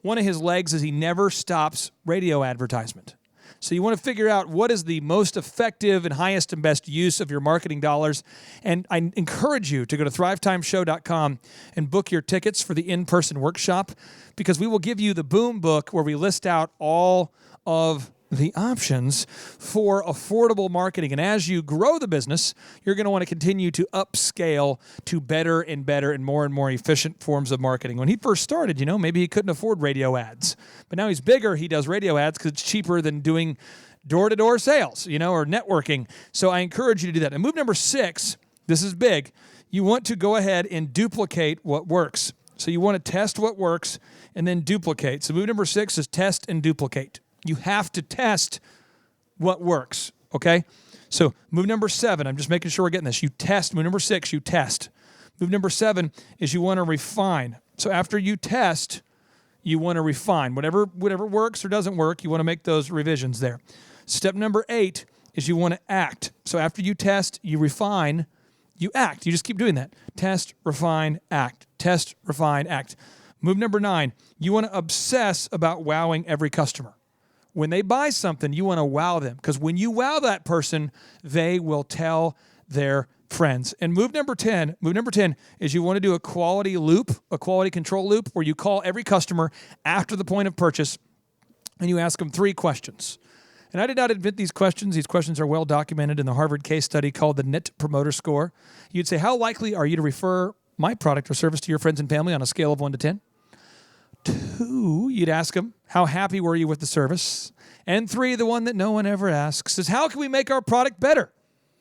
one of his legs is he never stops radio advertisement. So you want to figure out what is the most effective and highest and best use of your marketing dollars. And I encourage you to go to thrivetimeshow.com and book your tickets for the in-person workshop because we will give you the Boom Book where we list out all of the options for affordable marketing. And as you grow the business, you're going to want to continue to upscale to better and better and more efficient forms of marketing. When he first started, maybe he couldn't afford radio ads. But now he's bigger. He does radio ads because it's cheaper than doing door-to-door sales, or networking. So I encourage you to do that. And move number 6, this is big. You want to go ahead and duplicate what works. So you want to test what works and then duplicate. So move number 6 is test and duplicate. You have to test what works, okay? So move number 7, I'm just making sure we're getting this. You test. Move number 6, you test. Move number 7 is you want to refine. So after you test, you want to refine. Whatever works or doesn't work, you want to make those revisions there. Step number 8 is you want to act. So after you test, you refine, you act. You just keep doing that. Test, refine, act. Test, refine, act. Move number 9, you want to obsess about wowing every customer. When they buy something, you want to wow them because when you wow that person, they will tell their friends. And move number 10 is you want to do a quality loop, a quality control loop where you call every customer after the point of purchase and you ask them 3 questions. And I did not invent these questions. These questions are well documented in the Harvard case study called the Net Promoter Score. You'd say, how likely are you to refer my product or service to your friends and family on a scale of 1 to 10? 2, you'd ask them, how happy were you with the service? And 3, the one that no one ever asks, is how can we make our product better?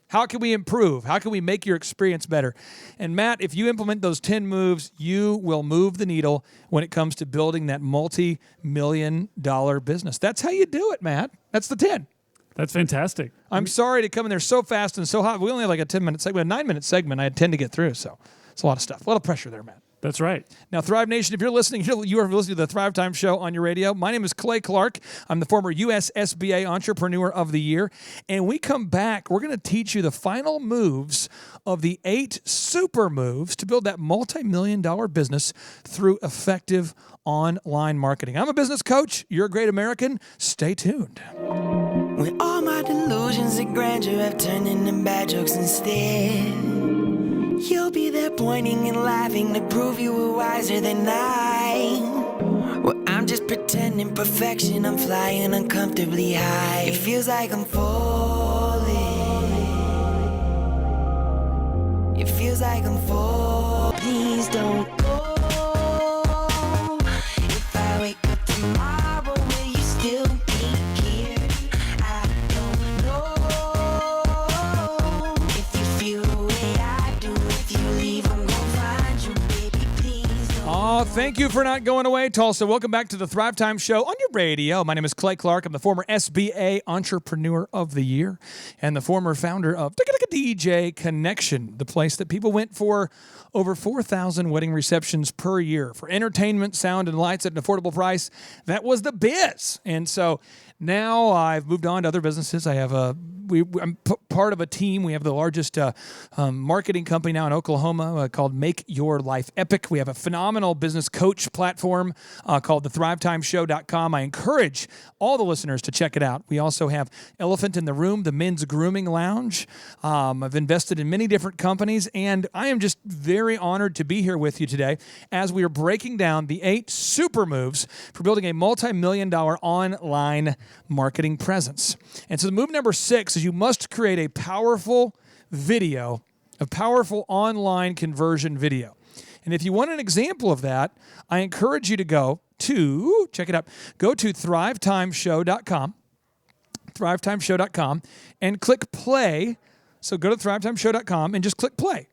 How can we improve? How can we make your experience better? And Matt, if you implement those 10 moves, you will move the needle when it comes to building that multi-million-dollar business. That's how you do it, Matt. That's the 10. That's fantastic. I'm sorry to come in there so fast and so hot. We only have like a 10-minute segment, a 9-minute segment. I had 10 to get through, so it's a lot of stuff. A lot of pressure there, Matt. That's right. Now, Thrive Nation, if you're listening, you are listening to the Thrivetime Show on your radio. My name is Clay Clark. I'm the former U.S. SBA Entrepreneur of the Year. And we come back, we're going to teach you the final moves of the 8 super moves to build that multi-million-dollar business through effective online marketing. I'm a business coach. You're a great American. Stay tuned. When all my delusions of grandeur have turned into bad jokes instead, you'll be there pointing and laughing to prove you were wiser than I. Well, I'm just pretending perfection. I'm flying uncomfortably high. It feels like I'm falling. It feels like I'm falling. Please don't go. If I wake up tomorrow, will you still be here? I don't know. If you feel the way I do, if you leave, I'm gonna find you, baby, please don't. Oh, thank you for not going away, Tulsa. Welcome back to the Thrivetime Show on your radio. My name is Clay Clark. I'm the former SBA Entrepreneur of the Year and the former founder of DJ Connection, the place that people went for over 4,000 wedding receptions per year for entertainment, sound, and lights at an affordable price. That was the biz. And so now I've moved on to other businesses. I'm part of a team. We have the largest marketing company now in Oklahoma called Make Your Life Epic. We have a phenomenal business coach platform called the thrivetimeshow.com. I encourage all the listeners to check it out. We also have Elephant in the Room, the men's grooming lounge. I've invested in many different companies, and I am just very honored to be here with you today as we are breaking down the 8 super moves for building a multi-million-dollar online marketing presence. And so the move number 6 is you must create a powerful video, a powerful online conversion video. And if you want an example of that, I encourage you to go to, check it out, go to thrivetimeshow.com, and click play. So go to thrivetimeshow.com and just click play.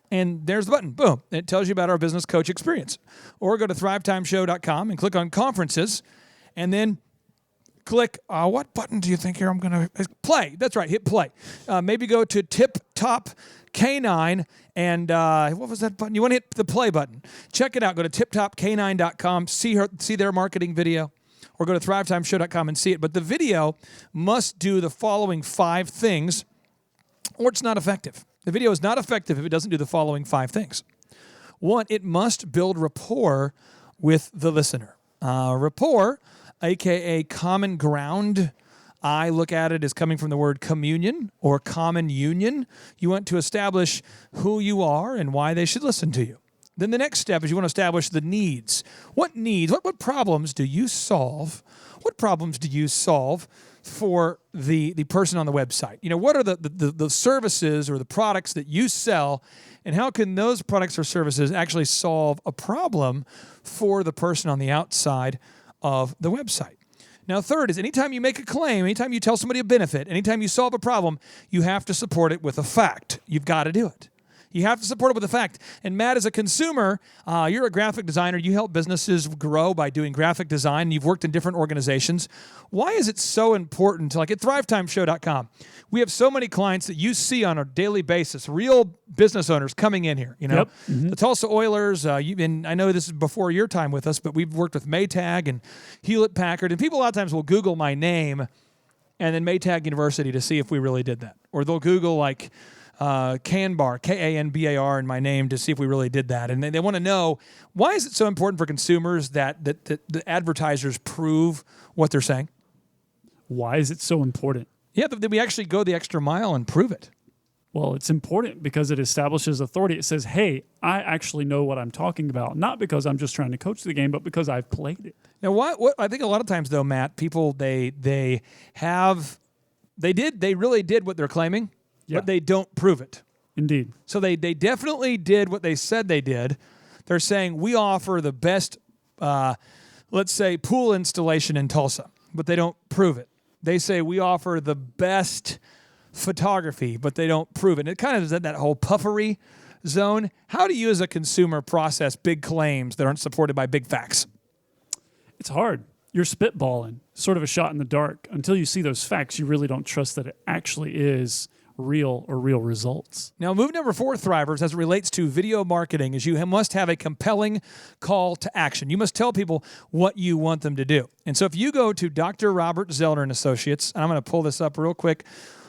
And there's the button. Boom. It tells you about our business coach experience. Or go to thrivetimeshow.com and click on conferences, and then click, what button do you think here I'm going to play? That's right, hit play. Maybe go to Tip Top K9 and what was that button? You want to hit the play button. Check it out. Go to tiptopk9.com, see their marketing video, or go to thrivetimeshow.com and see it. But the video must do the following 5 things, or it's not effective. The video is not effective if it doesn't do the following 5 things. 1, it must build rapport with the listener. Rapport, a.k.a. common ground. I look at it as coming from the word communion or common union. You want to establish who you are and why they should listen to you. Then the next step is you want to establish the needs. What needs, what problems do you solve? What problems do you solve for the person on the website? You know, what are the services or the products that you sell, and how can those products or services actually solve a problem for the person on the outside of the website? Now, third is anytime you make a claim, anytime you tell somebody a benefit, anytime you solve a problem, you have to support it with a fact. You've got to do it. You have to support it with a fact. And Matt, as a consumer, you're a graphic designer. You help businesses grow by doing graphic design. You've worked in different organizations. Why is it so important to, like at thrivetimeshow.com, we have so many clients that you see on a daily basis, real business owners coming in here, you know, Yep. Mm-hmm. the Tulsa Oilers, and I know this is before your time with us, but we've worked with Maytag and Hewlett-Packard, and people a lot of times will Google my name and then Maytag University to see if we really did that. Or they'll Google like Canbar, Kanbar in my name to see if we really did that. And they want to know, why is it so important for consumers that the advertisers prove what they're saying? Why is it so important? Yeah, that we actually go the extra mile and prove it. Well, it's important because it establishes authority. It says, hey, I actually know what I'm talking about, not because I'm just trying to coach the game, but because I've played it. Now, what I think a lot of times, though, Matt, people, they really did what they're claiming, but they don't prove it. Indeed. So they definitely did what they said they did. They're saying, we offer the best, let's say, pool installation in Tulsa, but they don't prove it. They say, we offer the best photography, but they don't prove it. And it kind of is in that whole puffery zone. How do you as a consumer process big claims that aren't supported by big facts? It's hard. You're spitballing, sort of a shot in the dark. Until you see those facts, you really don't trust that it actually is real or real results. Now, move number 4, Thrivers, as it relates to video marketing, is you must have a compelling call to action. You must tell people what you want them to do. And so if you go to Dr. Robert Zellner and Associates, and I'm going to pull this up real quick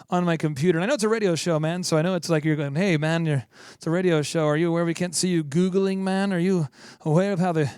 on my computer. And I know it's a radio show, man, so I know it's like you're going, hey, man, it's a radio show. Are you aware we can't see you Googling, man? Are you aware of how the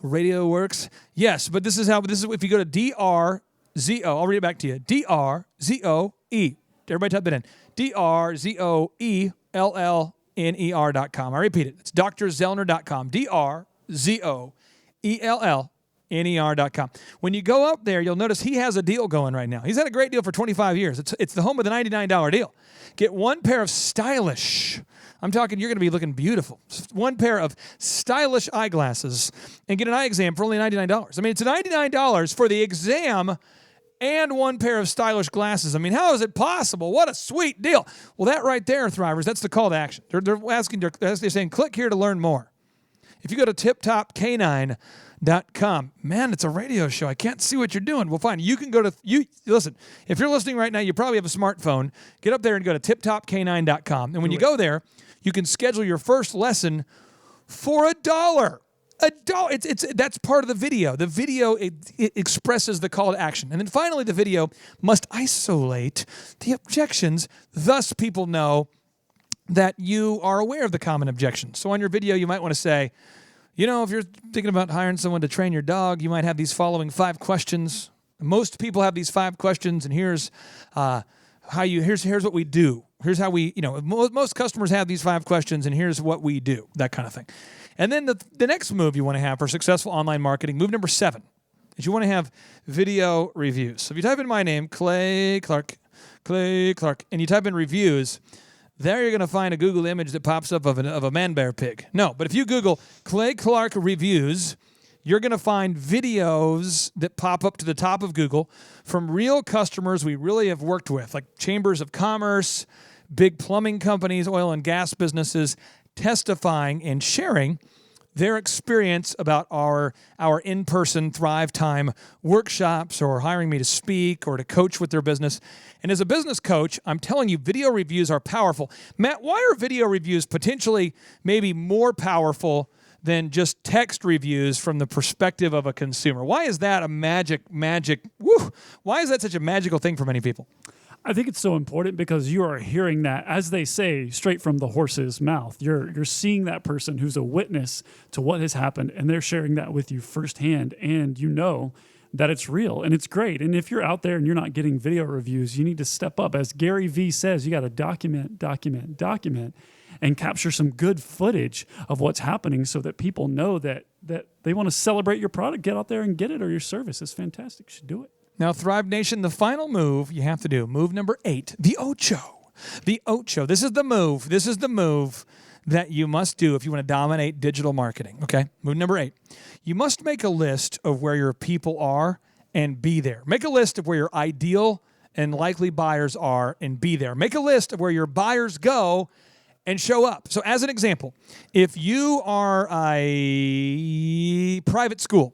radio works? Yes, but this is if you go to DRZO, I'll read it back to you, DRZOE. Everybody type it in. DRZOELLNER.com. I repeat it. It's drzellner.com. DRZOELLNER.com. When you go up there, you'll notice he has a deal going right now. He's had a great deal for 25 years. It's the home of the $99 deal. Get one pair of stylish, I'm talking you're going to be looking beautiful, one pair of stylish eyeglasses and get an eye exam for only $99. I mean, it's $99 for the exam and one pair of stylish glasses. I mean, how is it possible? What a sweet deal. Well, that right there, Thrivers, that's the call to action. They're saying, click here to learn more. If you go to tiptopcanine.com, man, it's a radio show. I can't see what you're doing. Well, fine. You can go to, listen, if you're listening right now, you probably have a smartphone. Get up there and go to tiptopcanine.com. And when you go there, you can schedule your first lesson for $1. That's part of the video. The video it expresses the call to action. And then finally, the video must isolate the objections. Thus, people know that you are aware of the common objections. So on your video, you might want to say, if you're thinking about hiring someone to train your dog, you might have these following 5 questions. Most people have these 5 questions, and here's here's what we do. Here's how we, most customers have these 5 questions, and here's what we do, that kind of thing. And then the next move you want to have for successful online marketing, move number 7, is you want to have video reviews. So if you type in my name, Clay Clark, and you type in reviews, there you're going to find a Google image that pops up of a man-bear pig. No, but if you Google Clay Clark reviews, you're going to find videos that pop up to the top of Google from real customers we really have worked with, like chambers of commerce, big plumbing companies, oil and gas businesses, testifying and sharing their experience about our in-person Thrivetime workshops or hiring me to speak or to coach with their business. And as a business coach, I'm telling you, video reviews are powerful. Matt, why are video reviews potentially maybe more powerful than just text reviews from the perspective of a consumer? Why is that a magic, why is that such a magical thing for many people? I think it's so important because you are hearing that, as they say, straight from the horse's mouth. You're seeing that person who's a witness to what has happened, and they're sharing that with you firsthand, and you know that it's real, and it's great. And if you're out there and you're not getting video reviews, you need to step up. As Gary Vee says, you got to document, and capture some good footage of what's happening so that people know that they want to celebrate your product. Get out there and get it, or your service is fantastic. You should do it. Now, Thrive Nation, the final move you have to do, move number 8, the Ocho. The Ocho. This is the move. This is the move that you must do if you want to dominate digital marketing. Okay? Move number 8. You must make a list of where your people are and be there. Make a list of where your ideal and likely buyers are and be there. Make a list of where your buyers go and show up. So as an example, if you are a private school,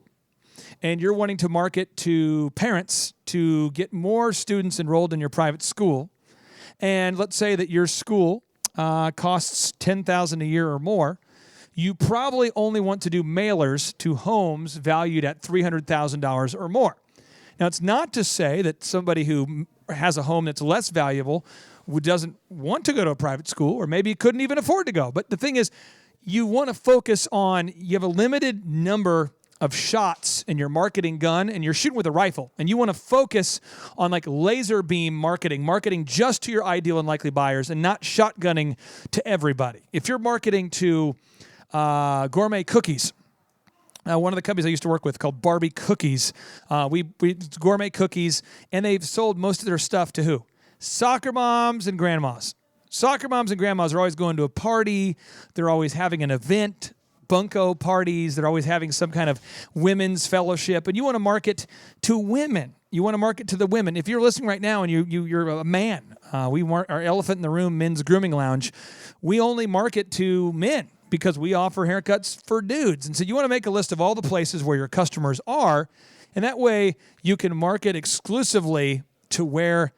and you're wanting to market to parents to get more students enrolled in your private school, and let's say that your school costs $10,000 a year or more, you probably only want to do mailers to homes valued at $300,000 or more. Now, it's not to say that somebody who has a home that's less valuable who doesn't want to go to a private school, or maybe couldn't even afford to go. But the thing is, you want to focus on, you have a limited number of shots in your marketing gun and you're shooting with a rifle and you want to focus on like laser beam marketing just to your ideal and likely buyers and not shotgunning to everybody. If you're marketing to gourmet cookies, one of the companies I used to work with called Barbie Cookies, we gourmet cookies, and they've sold most of their stuff to who? Soccer moms and grandmas. Soccer moms and grandmas are always going to a party. They're always having an event, bunco parties. They're always having some kind of women's fellowship. And you want to market to women. You want to market to the women. If you're listening right now and you're a man, our Elephant in the Room Men's Grooming Lounge, we only market to men because we offer haircuts for dudes. And so you want to make a list of all the places where your customers are, and that way you can market exclusively to where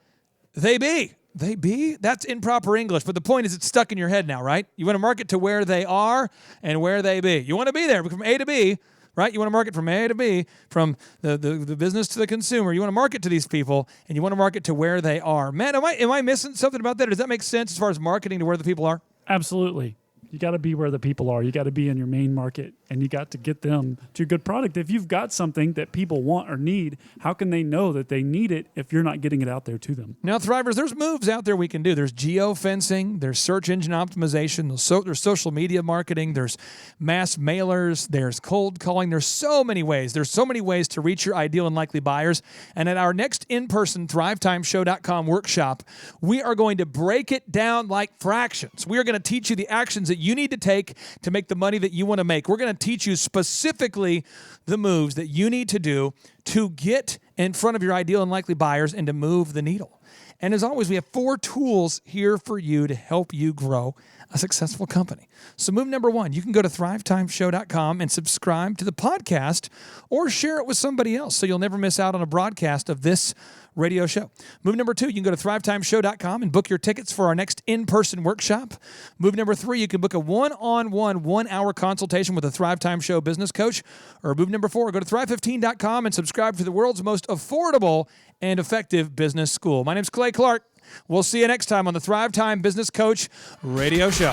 they be. They be? That's improper English, but the point is it's stuck in your head now, right? You want to market to where they are and where they be. You want to be there from A to B, right? You want to market from A to B, from the business to the consumer. You want to market to these people, and you want to market to where they are. Matt, am I missing something about that? Does that make sense as far as marketing to where the people are? Absolutely. You got to be where the people are. You got to be in your main market, and you got to get them to a good product. If you've got something that people want or need, how can they know that they need it if you're not getting it out there to them? Now, Thrivers, there's moves out there we can do. There's geofencing, there's search engine optimization, there's social media marketing, there's mass mailers, there's cold calling. There's so many ways. There's so many ways to reach your ideal and likely buyers. And at our next in-person thrivetimeshow.com workshop, we are going to break it down like fractions. We are going to teach you the actions that you need to take to make the money that you want to make. We're going to teach you specifically the moves that you need to do to get in front of your ideal and likely buyers and to move the needle. And as always, we have 4 tools here for you to help you grow a successful company. So move number 1, you can go to thrivetimeshow.com and subscribe to the podcast or share it with somebody else so you'll never miss out on a broadcast of this radio show. Move number 2, you can go to thrivetimeshow.com and book your tickets for our next in-person workshop. Move number 3, you can book a one-on-one 1-hour consultation with a Thrivetime Show business coach. Or move number 4, go to thrive15.com and subscribe to the world's most affordable and effective business school. My name's Clay Clark. We'll see you next time on the Thrivetime Business Coach Radio Show.